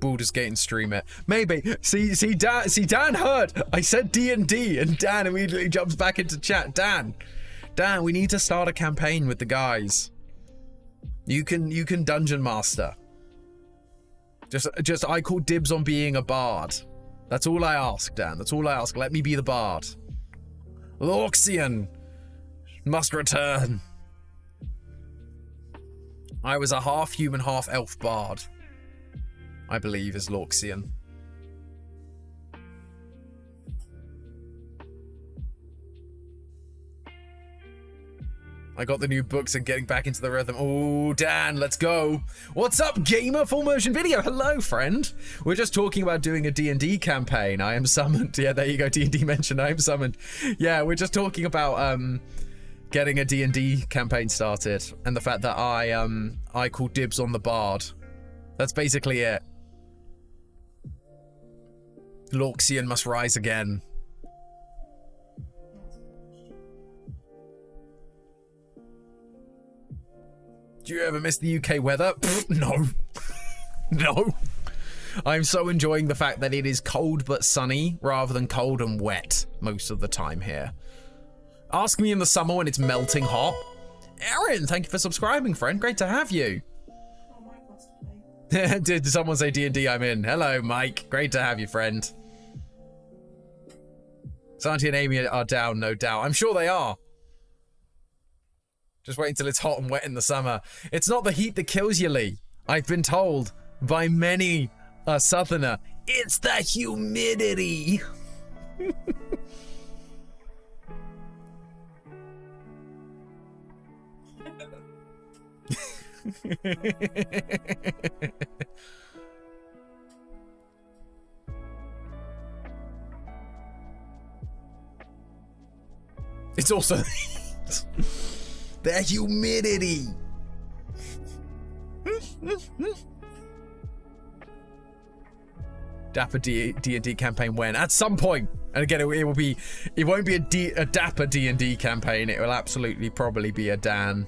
Baldur's Gate and stream it. Maybe. See, Dan heard. I said D&D, and Dan immediately jumps back into chat. Dan, we need to start a campaign with the guys. You can dungeon master. Just I call dibs on being a bard. That's all I ask, Dan. That's all I ask. Let me be the bard. Lorxian must return. I was a half human, half elf bard, I believe, is Lorxian. I got the new books and getting back into the rhythm. Oh, Dan, let's go. What's up, gamer? Full motion video. Hello, friend. We're just talking about doing a D&D campaign. I am summoned. Yeah, there you go. D&D mentioned. I am summoned. Yeah, we're just talking about getting a D&D campaign started, and the fact that I call dibs on the bard. That's basically it. Lorxian must rise again. Do you ever miss the UK weather? No. No. I'm so enjoying the fact that it is cold but sunny rather than cold and wet most of the time here. Ask me in the summer when it's melting hot. Aaron, thank you for subscribing, friend. Great to have you. Oh, Mike wants to play. Did someone say D&D? I'm in. Hello, Mike. Great to have you, friend. Santi and Amy are down, no doubt. I'm sure they are. Just wait until it's hot and wet in the summer. It's not the heat that kills you, Lee. I've been told by many a southerner, It's the humidity. It's also the humidity. Dapper D&D campaign when? At some point. And again, it won't be a Dapper D&D campaign. It will absolutely probably be a Dan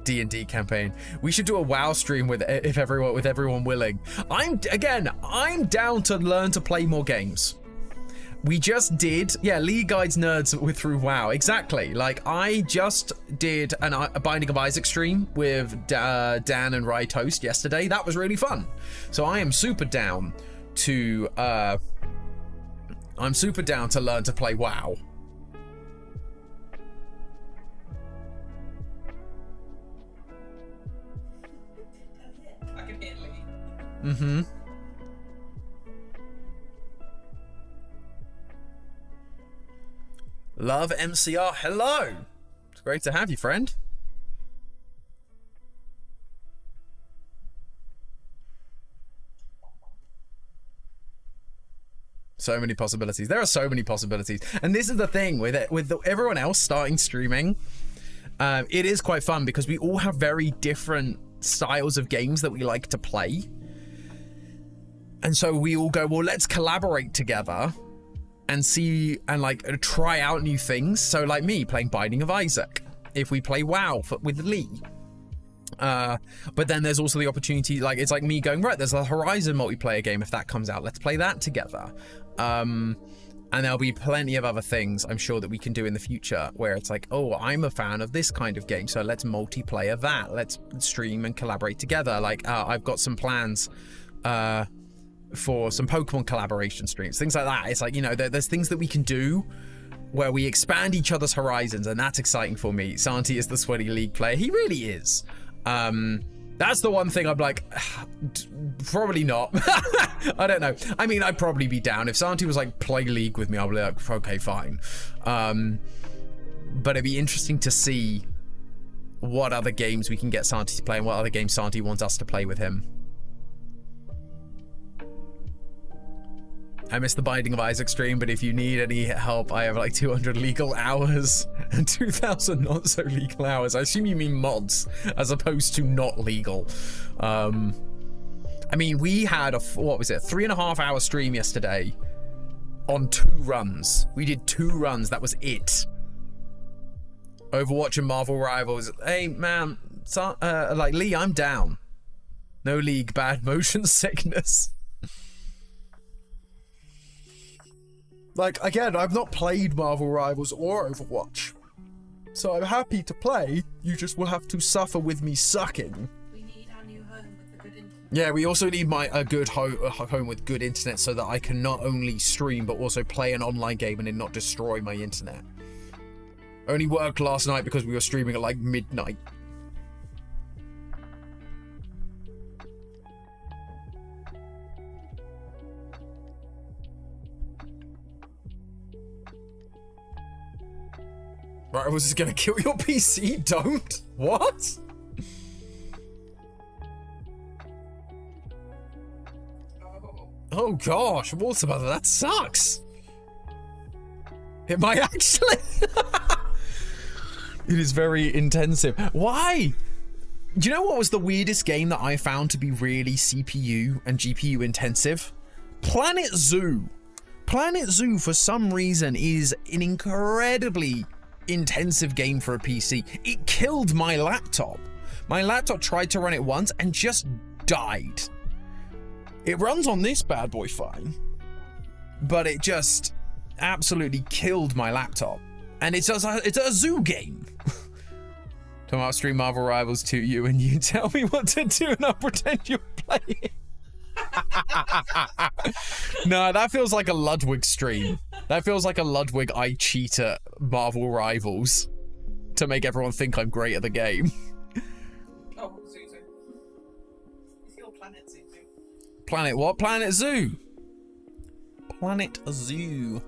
D&D campaign. We should do a WoW stream with everyone willing. I'm down to learn to play more games. We just did, yeah, League Guides Nerds through WoW. Exactly. Like, I just did a Binding of Isaac stream with Dan and Rye Toast yesterday. That was really fun. So I am super down to learn to play WoW. I can hear Lee. Mm-hmm. Love MCR, hello. It's great to have you, friend. So many possibilities. There are so many possibilities. And this is the thing with it, with everyone else starting streaming. It is quite fun because we all have very different styles of games that we like to play. And so we all go, well, let's collaborate together and see and like try out new things. So like me playing Binding of Isaac, if we play WoW with Lee. But then there's also the opportunity, like it's like me going, right, there's a Horizon multiplayer game. If that comes out, let's play that together. And there'll be plenty of other things I'm sure that we can do in the future where it's like, oh, I'm a fan of this kind of game, so let's multiplayer that. Let's stream and collaborate together. Like I've got some plans for some Pokemon collaboration streams, things like that. It's like, you know, there's things that we can do where we expand each other's horizons, and that's exciting for me. Santi is the sweaty League player. He really is. That's the one thing I'm like, probably not. I don't know. I mean, I'd probably be down. If Santi was like, play League with me, I'll be like, okay, fine. But it'd be interesting to see what other games we can get Santi to play and what other games Santi wants us to play with him. I missed the Binding of Isaac stream, but if you need any help, I have like 200 legal hours and 2,000 not so legal hours. I assume you mean mods as opposed to not legal. I mean, we had a, what was it, 3.5 hour stream yesterday on 2 runs. We did 2 runs, that was it. Overwatch and Marvel Rivals. Hey man, like Lee, I'm down. No League, bad motion sickness. Like, again, I've not played Marvel Rivals or Overwatch. So I'm happy to play, you just will have to suffer with me sucking. We need our new home with the good internet. Yeah, we also need a good home with good internet so that I can not only stream, but also play an online game and it not destroy my internet. Only worked last night because we were streaming at like midnight. Right, I was just gonna kill your PC, don't? What? Oh gosh, what's about that? Sucks. It might actually. It is very intensive. Why? Do you know what was the weirdest game that I found to be really CPU and GPU intensive? Planet Zoo. Planet Zoo, for some reason, is an incredibly intensive game for a PC. It killed my laptop. My laptop tried to run it once and just died. It runs on this bad boy fine, but it just absolutely killed my laptop. And it's a zoo game. Tomorrow I'll stream Marvel Rivals to you and you tell me what to do and I'll pretend you're playing. No, that feels like a Ludwig stream. That feels like a Ludwig I cheat at Marvel Rivals to make everyone think I'm great at the game. Oh, Zuzu. It's your planet, Zuzu. Planet what? Planet Zoo. Planet Zoo.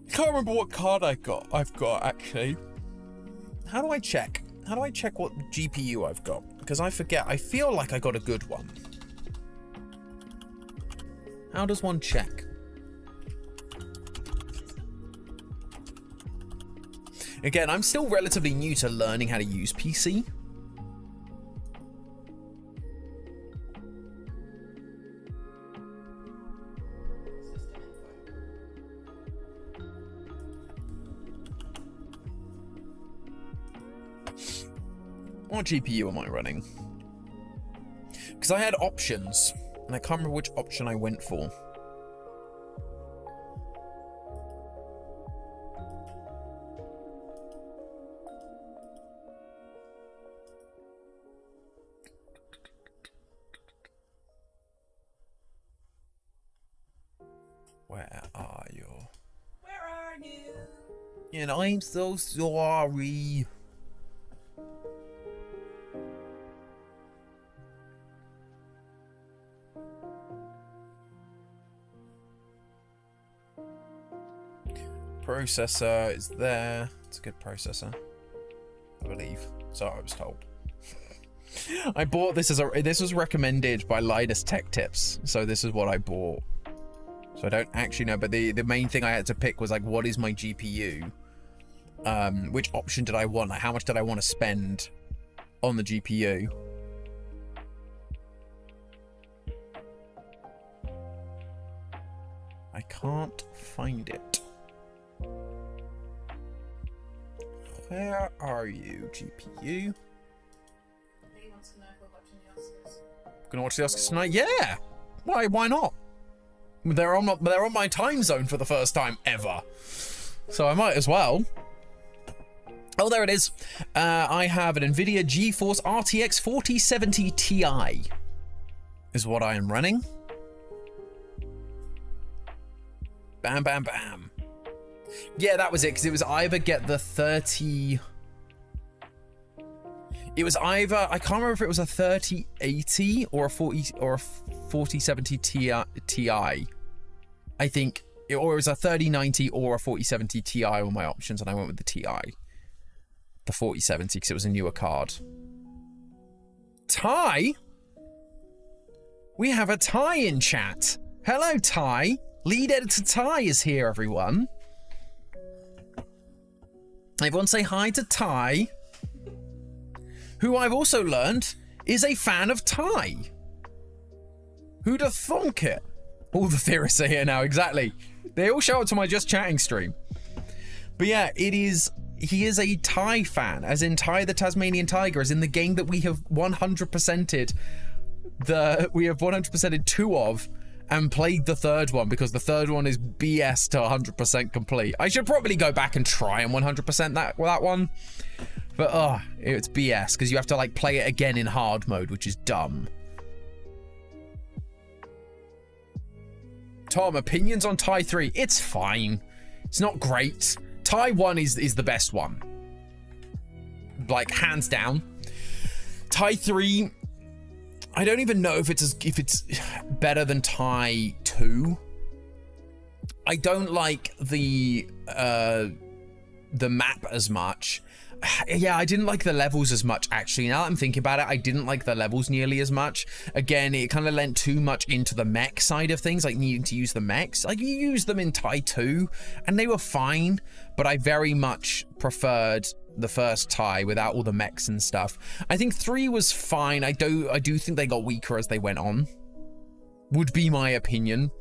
I can't remember what card I've got actually. How do I check? How do I check what GPU I've got? Because I forget. I feel like I got a good one. How does one check? Again, I'm still relatively new to learning how to use PC. What GPU am I running? Because I had options, and I can't remember which option I went for. Where are you? Where are you? And I'm so sorry. Processor is there. It's a good processor, I believe. So I was told. I bought this this was recommended by Linus Tech Tips, so this is what I bought. So I don't actually know, but the main thing I had to pick was like, what is my GPU? Which option did I want? Like, how much did I want to spend on the GPU? I can't find it. Where are you, GPU? He wants to know if we're watching the Oscars. Gonna watch the Oscars tonight? Yeah. Why not? They're on my time zone for the first time ever, so I might as well. Oh, there it is. I have an NVIDIA GeForce RTX 4070 Ti. Is what I am running. Bam, bam, bam. Yeah, that was it, because it was either get the 30... It was either... I can't remember if it was a 3080 or a 4070 Ti. I think... Or it was a 3090 or a 4070 Ti were my options, and I went with the Ti. The 4070, because it was a newer card. Ty? We have a Ty in chat. Hello, Ty. Lead editor Ty is here, everyone. Everyone say hi to Ty, who I've also learned is a fan of Ty. Who'd have thunk it? All the theorists are here now, exactly. They all show up to my Just Chatting stream. But yeah, he is a Ty fan, as in Ty the Tasmanian Tiger, as in the game that we have 100%ed we have 100%ed 2 of, and played the third one, because the third one is BS to 100% complete. I should probably go back and try and 100% that one. But it's BS, because you have to like play it again in hard mode, which is dumb. Tom, opinions on Ty 3? It's fine. It's not great. Ty 1 is the best one. Like, hands down. Ty 3, I don't even know if it's better than Ty 2. I don't like the map as much. Yeah, I didn't like the levels as much, actually. Now that I'm thinking about it, I didn't like the levels nearly as much. Again, it kind of lent too much into the mech side of things, like needing to use the mechs. Like, you use them in Ty 2, and they were fine, but I very much preferred the first Ty without all the mechs and stuff. I think 3 was fine. I do think they got weaker as they went on, would be my opinion.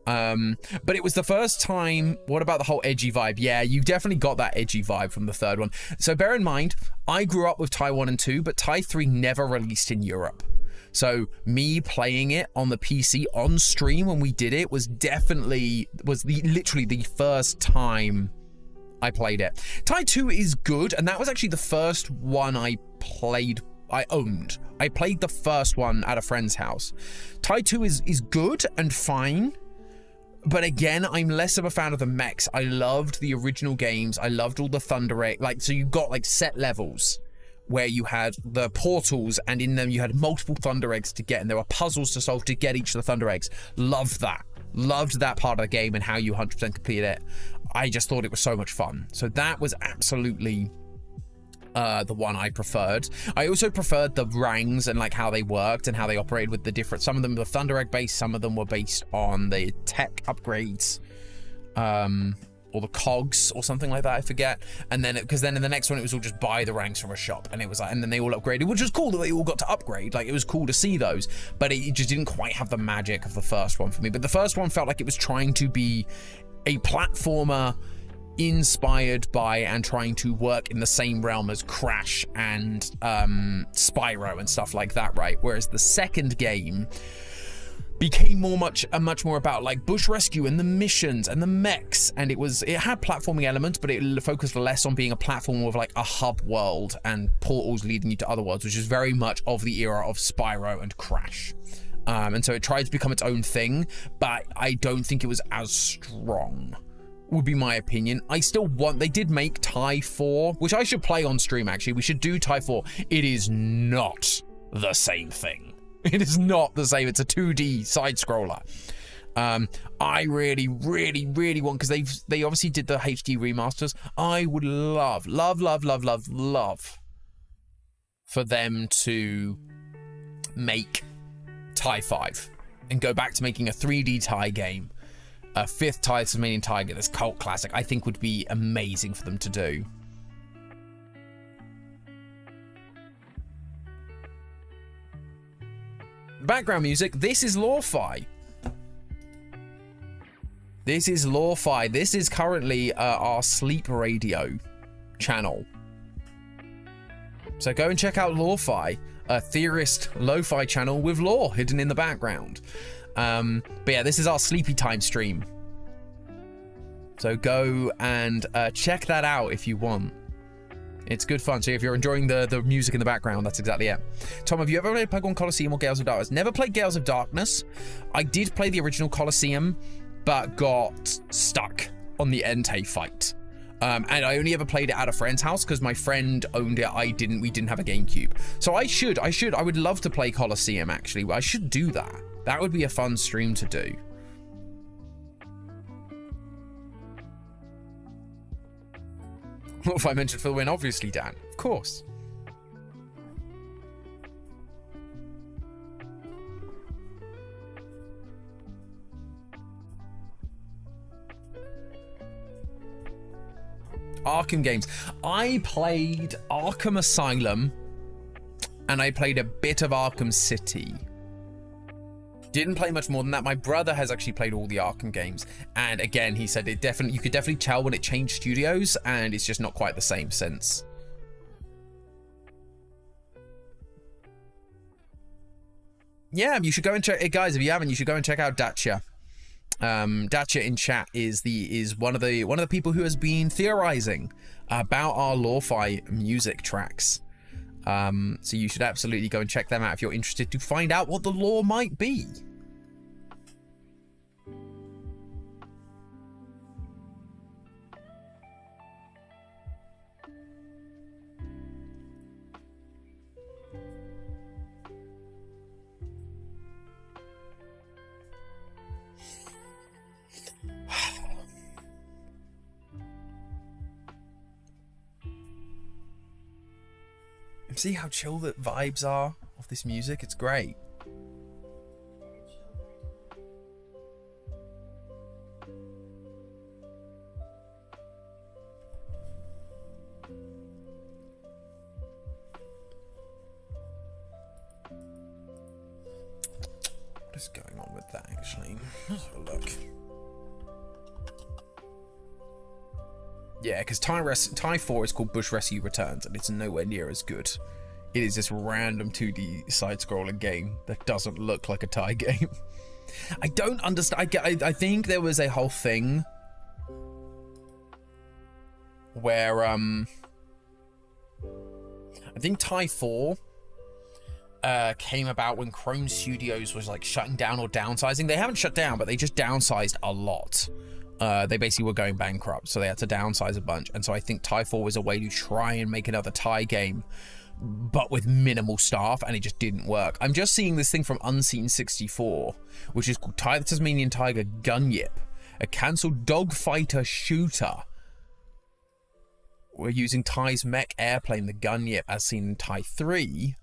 But it was the first time. What about the whole edgy vibe? Yeah, you definitely got that edgy vibe from the third one. So bear in mind, I grew up with Ty 1 and 2, but Ty 3 never released in Europe. So me playing it on the PC on stream when we did it was literally the first time I played it. Ty 2 is good, and that was actually the first one I owned. I played the first one at a friend's house. Ty 2 is good and fine. But again, I'm less of a fan of the mechs. I loved the original games. I loved all the Thunder Egg. Like, so you got like set levels where you had the portals, and in them you had multiple Thunder Eggs to get, and there were puzzles to solve to get each of the Thunder Eggs. Loved that. Loved that part of the game and how you 100% completed it. I just thought it was so much fun. So that was absolutely the one I preferred. I also preferred the rangs and like how they worked and how they operated with the different, some of them were Thunder Egg based, some of them were based on the tech upgrades, or the cogs or something like that, I forget. And then, because then in the next one, it was all just buy the ranks from a shop, and it was like, and then they all upgraded, which was cool that they all got to upgrade. Like, it was cool to see those, but it just didn't quite have the magic of the first one for me. But the first one felt like it was trying to be a platformer inspired by and trying to work in the same realm as Crash and Spyro and stuff like that, right? Whereas the second game became much more about like bush rescue and the missions and the mechs, and it had platforming elements, but it focused less on being a platform with like a hub world and portals leading you to other worlds, which is very much of the era of Spyro and Crash. And so it tried to become its own thing, but I don't think it was as strong, would be my opinion. I still want, they did make TIE 4, which I should play on stream actually. We should do TIE 4. It is not the same thing. It is not the same. It's a 2D side scroller. I really want, because they obviously did the HD remasters. I would love for them to make TIE 5 and go back to making a 3D TIE game. A fifth TIE Tasmanian Tiger, this cult classic, I think would be amazing for them to do. Background music, this is Lo-Fi. This is Lo-Fi. This is currently our sleep radio channel. So go and check out Lo-Fi, a theorist lo-fi channel with lore hidden in the background. But yeah, this is our sleepy time stream. So go and check that out if you want. It's good fun. So if you're enjoying the music in the background, that's exactly it. Tom, have you ever played Pokemon Colosseum or Gales of Darkness? Never played Gales of Darkness. I did play the original Colosseum, but got stuck on the Entei fight. And I only ever played it at a friend's house because my friend owned it. We didn't have a GameCube. So I would love to play Colosseum actually. I should do that. That would be a fun stream to do. What if I mentioned for the win? Obviously, Dan. Of course. Arkham games. I played Arkham Asylum and I played a bit of Arkham City. Didn't play much more than that. My brother has actually played all the Arkham games, and again, he said you could definitely tell when it changed studios, and it's just not quite the same since. Yeah, you should go and check it, guys. If you haven't, you should go and check out Dacia. Dacia in chat is one of the people who has been theorizing about our lo-fi music tracks. So you should absolutely go and check them out if you're interested to find out what the lore might be. See how chill the vibes are of this music? It's great. What is going on with that actually? Let's have a look. Yeah, because TIE 4 is called Bush Rescue Returns, and it's nowhere near as good. It is this random 2D side-scrolling game that doesn't look like a TIE game. I don't understand. I think there was a whole thing where I think TIE 4 came about when Chrome Studios was like shutting down or downsizing. They haven't shut down, but they just downsized a lot. They basically were going bankrupt, so they had to downsize a bunch. And so I think TIE 4 was a way to try and make another TIE game, but with minimal staff, and it just didn't work. I'm just seeing this thing from Unseen64, which is called TIE the Tasmanian Tiger Gunyip, a cancelled dogfighter shooter. We're using TIE's mech airplane, the Gunyip, as seen in TIE 3,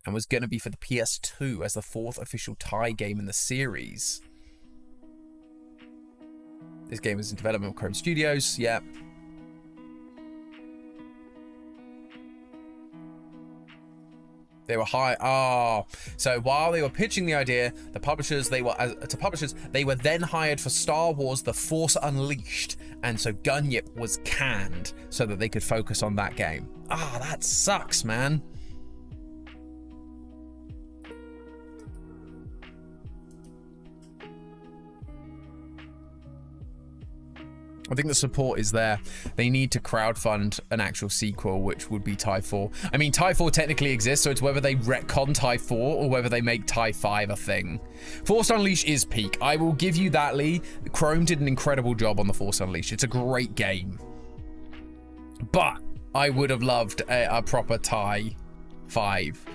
and was going to be for the PS2 as the 4th official TIE game in the series. This game is in development with Chrome Studios, yep. They were so while they were pitching the idea, the publishers, they were then hired for Star Wars The Force Unleashed, and so Gunyip was canned so that they could focus on that game. That sucks, man. I think the support is there. They need to crowdfund an actual sequel, which would be TIE 4. I mean, TIE 4 technically exists, so it's whether they retcon TIE 4 or whether they make TIE 5 a thing. Force Unleashed is peak. I will give you that, Lee. Chrome did an incredible job on the Force Unleashed. It's a great game. But I would have loved a proper TIE 5.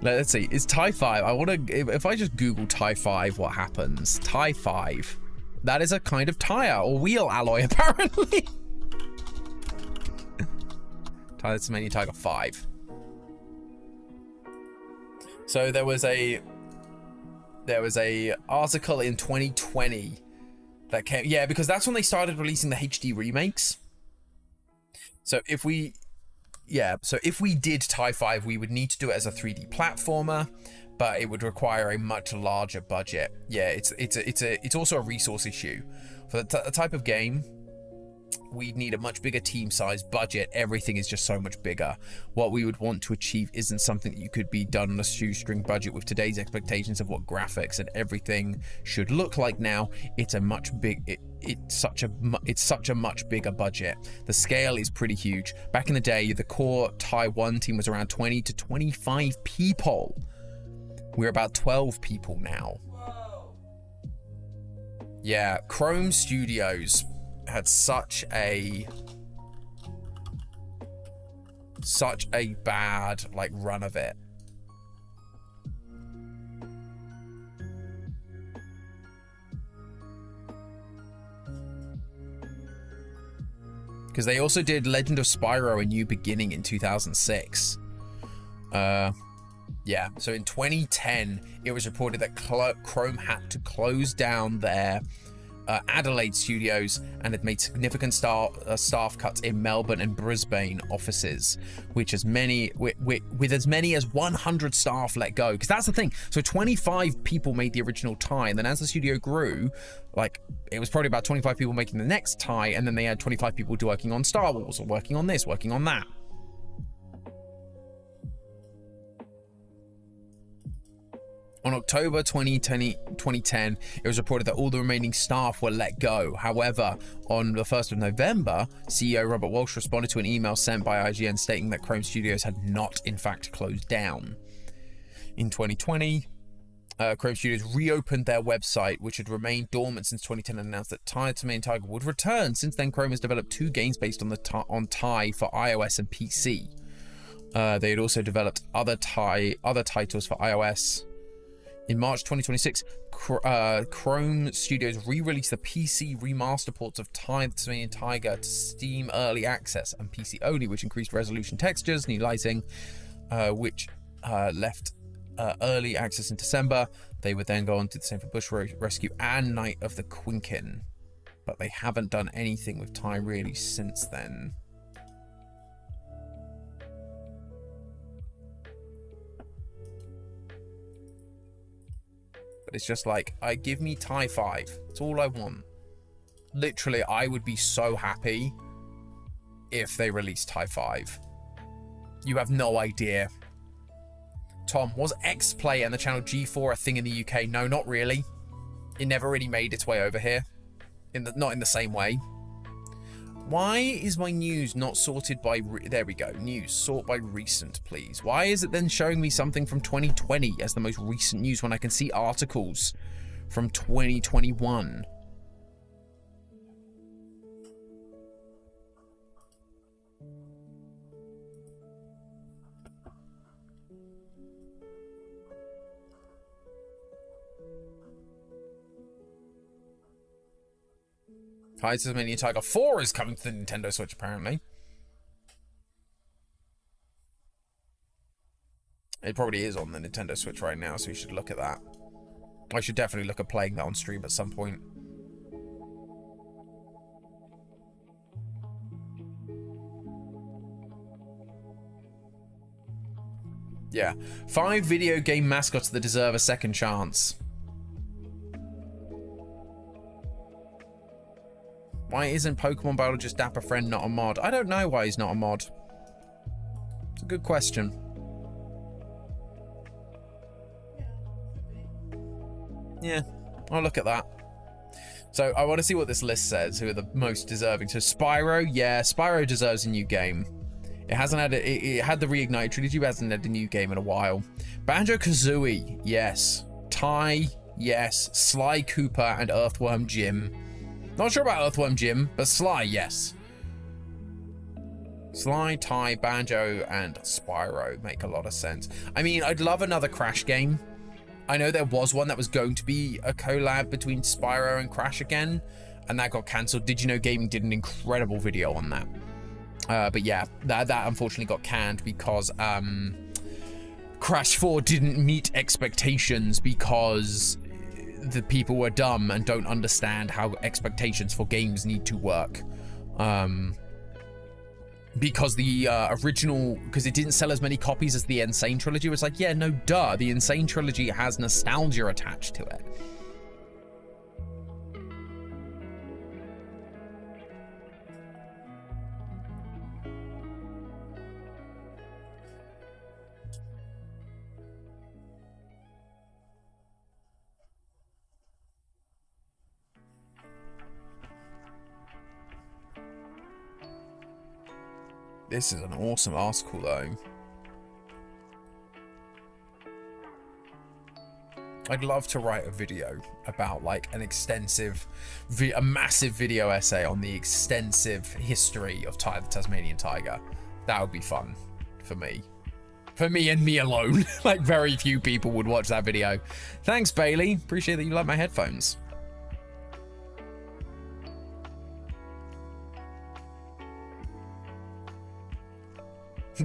Let's see. Is TIE 5? I want to... If I just Google TIE 5, what happens? TIE 5. That is a kind of tire or wheel alloy, apparently. TIE Tasmanian Tiger 5. So there was a article in 2020 that came, yeah, because that's when they started releasing the HD remakes. So if we did TIE 5, we would need to do it as a 3D platformer, but it would require a much larger budget. Yeah, it's also a resource issue. For the type of game, we need a much bigger team size, budget. Everything is just so much bigger. What we would want to achieve isn't something that you could be done on a shoestring budget with today's expectations of what graphics and everything should look like now. It's such a much bigger budget. The scale is pretty huge. Back in the day, the core TIE 1 team was around 20 to 25 people. We're about 12 people now. Whoa. Yeah, Chrome Studios had such a bad run of it. Because they also did Legend of Spyro: A New Beginning in 2006. Yeah, so in 2010, it was reported that Chrome had to close down their Adelaide studios and had made significant staff cuts in Melbourne and Brisbane offices, with as many as 100 staff let go. Because that's the thing. So 25 people made the original TIE, and then as the studio grew, it was probably about 25 people making the next TIE, and then they had 25 people working on Star Wars, or working on this, working on that. On October 2010, it was reported that all the remaining staff were let go. However, on the 1st of November, CEO Robert Walsh responded to an email sent by IGN stating that Chrome Studios had not, in fact, closed down. In 2020, Chrome Studios reopened their website, which had remained dormant since 2010, and announced that TIE Tasmanian Tiger would return. Since then, Chrome has developed 2 games based on TIE for iOS and PC. They had also developed other titles for iOS. In March 2026, Chrome Studios re-released the PC remaster ports of TIE the Tasmanian Tiger to Steam Early Access and PC only, which increased resolution textures, new lighting, which left early access in December. They would then go on to the same for Bush Rescue and Night of the Quinkin, but they haven't done anything with TIE really since then. It's just give me TIE 5. That's all I want. Literally, I would be so happy if they released TIE 5. You have no idea. Tom, was X-Play and the channel G4 a thing in the UK? No, not really. It never really made its way over here. Not in the same way. Why is my news not sorted by... There we go. News. Sort by recent, please. Why is it then showing me something from 2020 as the most recent news when I can see articles from 2021? Hi, Tasmanian Tiger 4 is coming to the Nintendo Switch, apparently. It probably is on the Nintendo Switch right now, so you should look at that. I should definitely look at playing that on stream at some point. Yeah. 5 video game mascots that deserve a second chance. Why isn't Pokemon biologist Dapper Friend not a mod? I don't know why he's not a mod. It's a good question. Yeah, I'll look at that. So I want to see what this list says, who are the most deserving. So Spyro, yeah, Spyro deserves a new game. It hasn't had it had the Reignite trilogy, but hasn't had a new game in a while. Banjo-Kazooie, yes. Ty, yes. Sly Cooper and Earthworm Jim. Not sure about Earthworm Jim, but Sly, yes. Sly, Ty, Banjo, and Spyro make a lot of sense. I mean, I'd love another Crash game. I know there was one that was going to be a collab between Spyro and Crash again, and that got cancelled. Did You Know Gaming did an incredible video on that. But yeah, that unfortunately got canned because Crash 4 didn't meet expectations because the people were dumb and don't understand how expectations for games need to work. Because the original, because it didn't sell as many copies as the Insane trilogy. It was like, yeah, no, duh. The Insane trilogy has nostalgia attached to it. This is an awesome article, though. I'd love to write a video about, like, an extensive, a massive video essay on the extensive history of Ty the Tasmanian Tiger. That would be fun for me. For me and me alone. Like, very few people would watch that video. Thanks, Bailey. Appreciate that you like my headphones.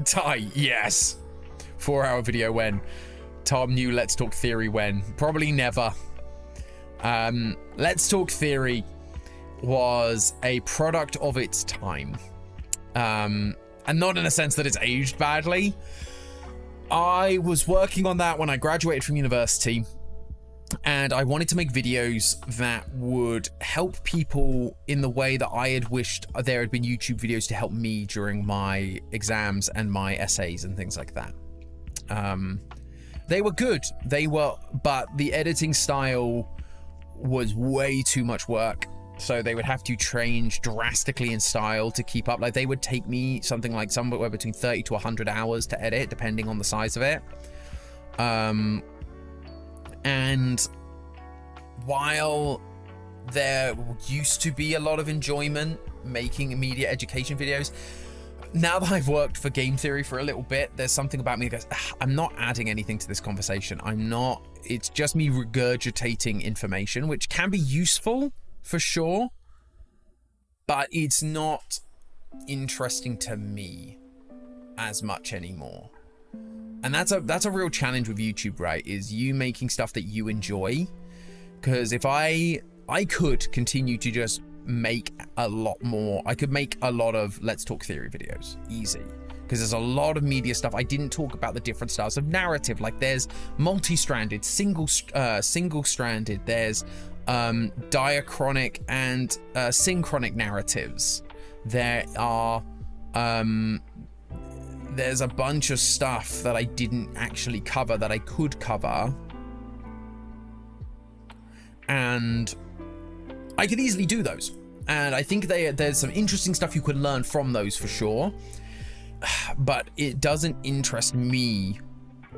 Ty, yes. 4-hour video when. Tom knew Let's Talk Theory when. Probably never. Let's Talk Theory was a product of its time. And not in a sense that it's aged badly. I was working on that when I graduated from university. And I wanted to make videos that would help people in the way that I had wished there had been YouTube videos to help me during my exams and my essays and things like that. They were good. But the editing style was way too much work. So they would have to change drastically in style to keep up. Like, they would take me something like somewhere between 30 to 100 hours to edit, depending on the size of it. And while there used to be a lot of enjoyment making media education videos, now that I've worked for game theory for a little bit, there's something about me that goes, I'm not adding anything to this conversation. It's just me regurgitating information, which can be useful for sure, but it's not interesting to me as much anymore. And that's a real challenge with YouTube, right? Is you making stuff that you enjoy. Because if I could continue to just make a lot more, I could make a lot of Let's Talk Theory videos, easy. Because there's a lot of media stuff. I didn't talk about the different styles of narrative. Like, there's multi-stranded, single-stranded. There's diachronic and synchronic narratives. There's a bunch of stuff that I didn't actually cover that I could cover. And I could easily do those. And I think there's some interesting stuff you can learn from those for sure. But it doesn't interest me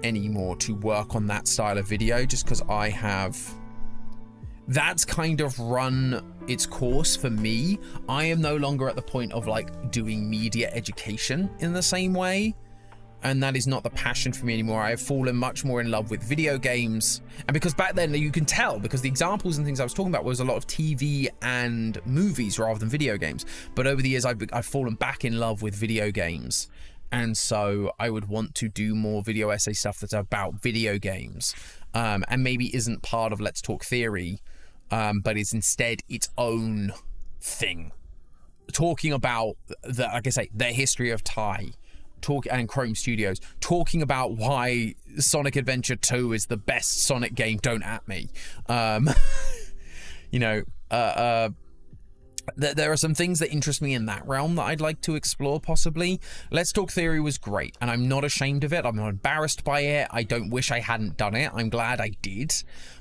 anymore to work on that style of video, just because that's kind of run its course for me. I am no longer at the point of like doing media education in the same way. And that is not the passion for me anymore. I have fallen much more in love with video games. And because back then you can tell, because the examples and things I was talking about was a lot of TV and movies rather than video games. But over the years, I've fallen back in love with video games. And so I would want to do more video essay stuff that's about video games. And maybe isn't part of Let's Talk Theory, but is instead its own thing. Talking about, like I say, the history of Thai. And Chrome Studios, talking about why Sonic Adventure 2 is the best Sonic game. Don't at me. You know, there are some things that interest me in that realm that I'd like to explore possibly. Let's Talk Theory was great, and I'm not ashamed of it. I'm not embarrassed by it. I don't wish I hadn't done it. I'm glad I did,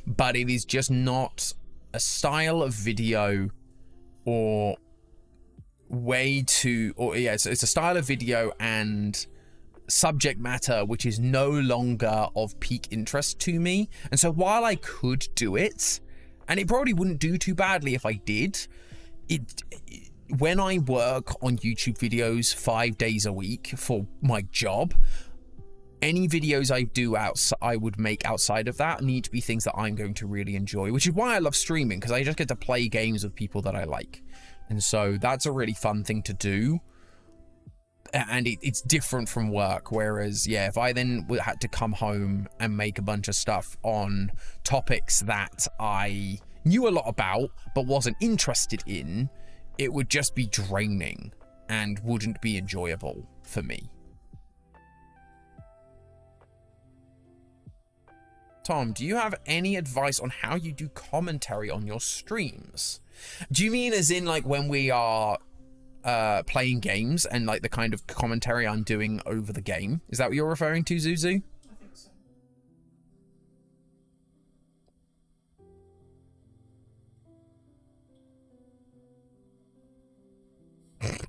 but it is just not a style of video or it's a style of video and subject matter which is no longer of peak interest to me. And so while I could do it, and it probably wouldn't do too badly if I did, when I work on YouTube videos 5 days a week for my job, any videos I would make outside of that need to be things that I'm going to really enjoy, which is why I love streaming, because I just get to play games with people that I like. And so that's a really fun thing to do. And it's different from work. Whereas, yeah, if I then had to come home and make a bunch of stuff on topics that I knew a lot about, but wasn't interested in, it would just be draining and wouldn't be enjoyable for me. Tom, do you have any advice on how you do commentary on your streams? Do you mean as in like when we are playing games and like the kind of commentary I'm doing over the game? Is that what you're referring to, Zuzu? I think so.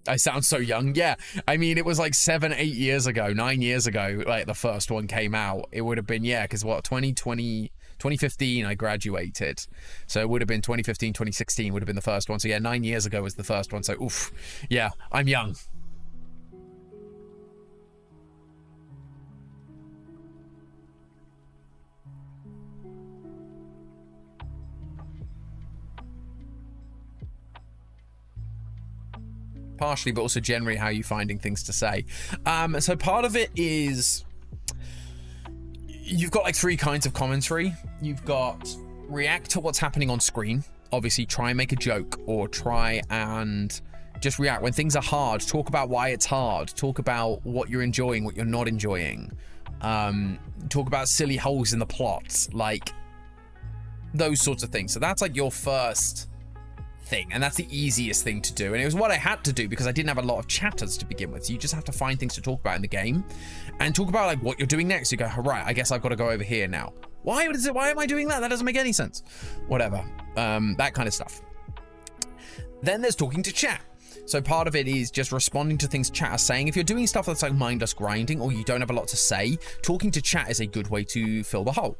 I sound so young. Yeah, I mean, it was like 7, 8 years ago, 9 years ago, like the first one came out. It would have been, yeah, because what, 2015 I graduated, so it would have been 2015, 2016 would have been the first one. So yeah, 9 years ago was the first one. So oof, yeah, I'm young. Partially, but also generally how you finding things to say. So part of it is you've got like 3 kinds of commentary. You've got react to what's happening on screen. Obviously, try and make a joke or try and just react. When things are hard, talk about why it's hard. Talk about what you're enjoying, what you're not enjoying. Talk about silly holes in the plot, like those sorts of things. So that's like your first thing, and that's the easiest thing to do, and it was what I had to do because I didn't have a lot of chatters to begin with. So you just have to find things to talk about in the game and talk about like what you're doing next. You go, right, I guess I've got to go over here now. Why am I doing that? That doesn't make any sense. Whatever, that kind of stuff. Then there's talking to chat. So part of it is just responding to things chat are saying. If you're doing stuff that's like mindless grinding or you don't have a lot to say, talking to chat is a good way to fill the hole.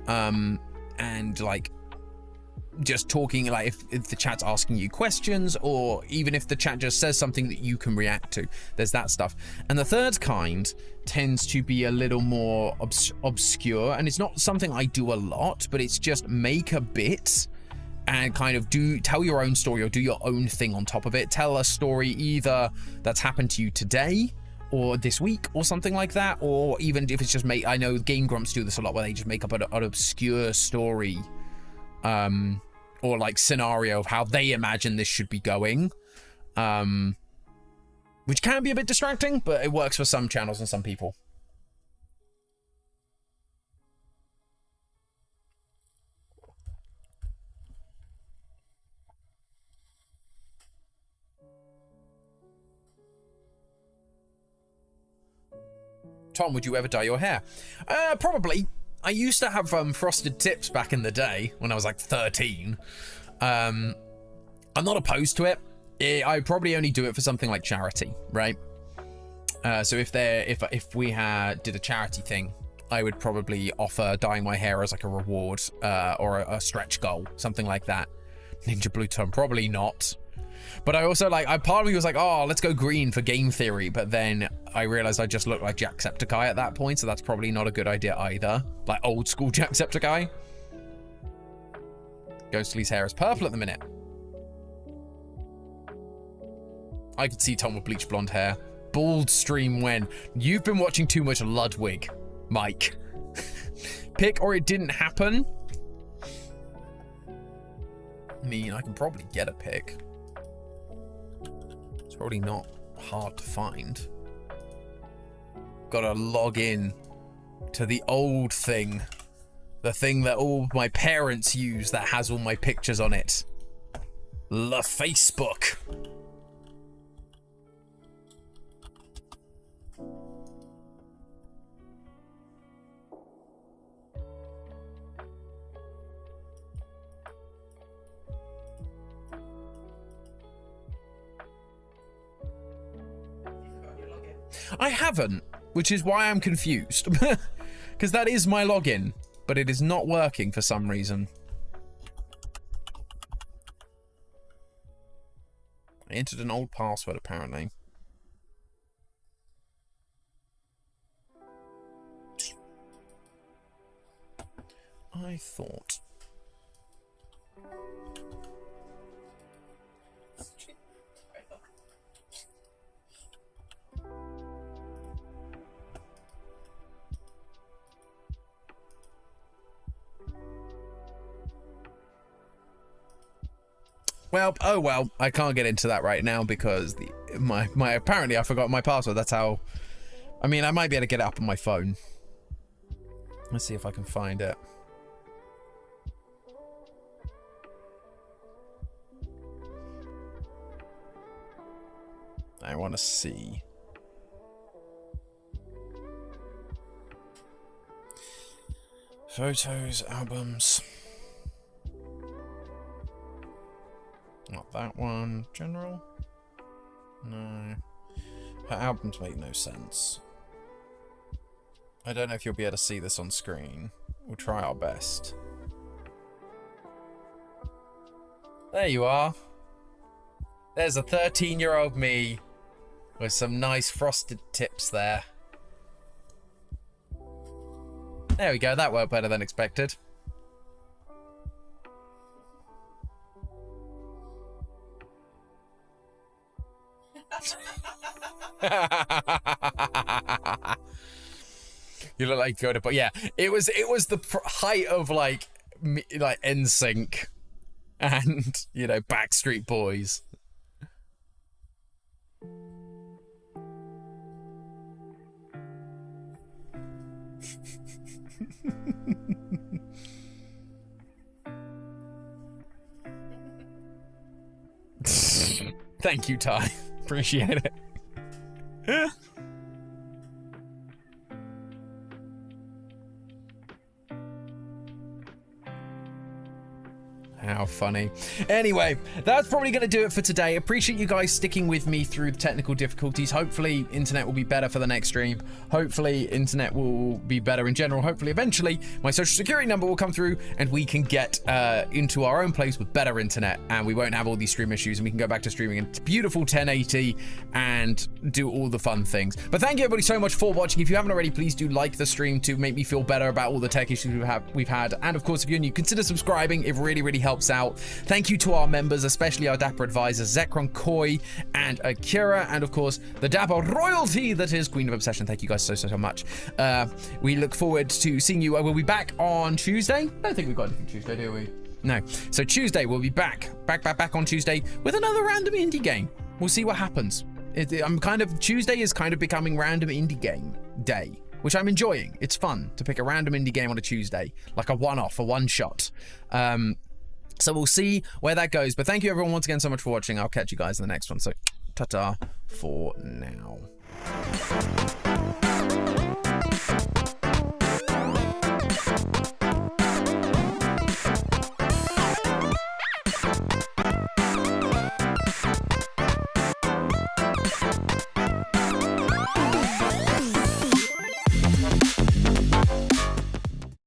And like just talking, like if the chat's asking you questions, or even if the chat just says something that you can react to, there's that stuff. And the third kind tends to be a little more obscure, and it's not something I do a lot, but it's just make a bit and kind of tell your own story or do your own thing on top of it. Tell a story either that's happened to you today or this week or something like that, or even if it's just I know Game Grumps do this a lot where they just make up an obscure story or like scenario of how they imagine this should be going, which can be a bit distracting, but it works for some channels and some people. Tom, would you ever dye your hair? Probably. I used to have frosted tips back in the day when I was like 13. I'm not opposed to it. I probably only do it for something like charity, right? So if we did a charity thing, I would probably offer dyeing my hair as like a reward, or a stretch goal, something like that. Ninja Blue Tone, probably not. But I also part of me was like, oh, let's go green for game theory. But then I realized I just looked like Jacksepticeye at that point, so that's probably not a good idea either. Like old school Jacksepticeye. Ghostly's hair is purple at the minute. I could see Tom with bleach blonde hair. Bald stream when? You've been watching too much Ludwig, Mike. Pick or it didn't happen? I mean, I can probably get a pick. It's probably not hard to find. Gotta log in to the old thing. The thing that all my parents use that has all my pictures on it. La Facebook. I haven't, which is why I'm confused. Because that is my login, but it is not working for some reason. I entered an old password, apparently. I thought... Well, oh well, I can't get into that right now because apparently I forgot my password. That's how. I mean, I might be able to get it up on my phone. Let's see if I can find it. I want to see. Photos, albums. Not that one. General? No. Her albums make no sense. I don't know if you'll be able to see this on screen. We'll try our best. There you are. There's a 13-year-old me with some nice frosted tips there. There we go. That worked better than expected. You look like go to, but yeah, it was the height of like NSYNC and Backstreet Boys. Thank you, Ty. Appreciate it. How funny. Anyway, that's probably going to do it for today. Appreciate you guys sticking with me through the technical difficulties. Hopefully, internet will be better for the next stream. Hopefully, internet will be better in general. Hopefully, eventually, my social security number will come through and we can get into our own place with better internet and we won't have all these stream issues and we can go back to streaming in beautiful 1080 and do all the fun things. But thank you everybody so much for watching. If you haven't already, please do like the stream to make me feel better about all the tech issues we've had. And of course, if you're new, consider subscribing. It really helps out. Thank you to our members, especially our Dapper advisors, Zekron, Koi, and Akira, and of course, the Dapper royalty that is Queen of Obsession. Thank you guys so much. We look forward to seeing you. We'll be back on Tuesday. I don't think we've got anything Tuesday, do we? No. So Tuesday, we'll be back on Tuesday with another random indie game. We'll see what happens. Tuesday is kind of becoming random indie game day, which I'm enjoying. It's fun to pick a random indie game on a Tuesday, like a one-off, a one-shot. So we'll see where that goes. But thank you everyone once again so much for watching. I'll catch you guys in the next one. So ta-ta for now.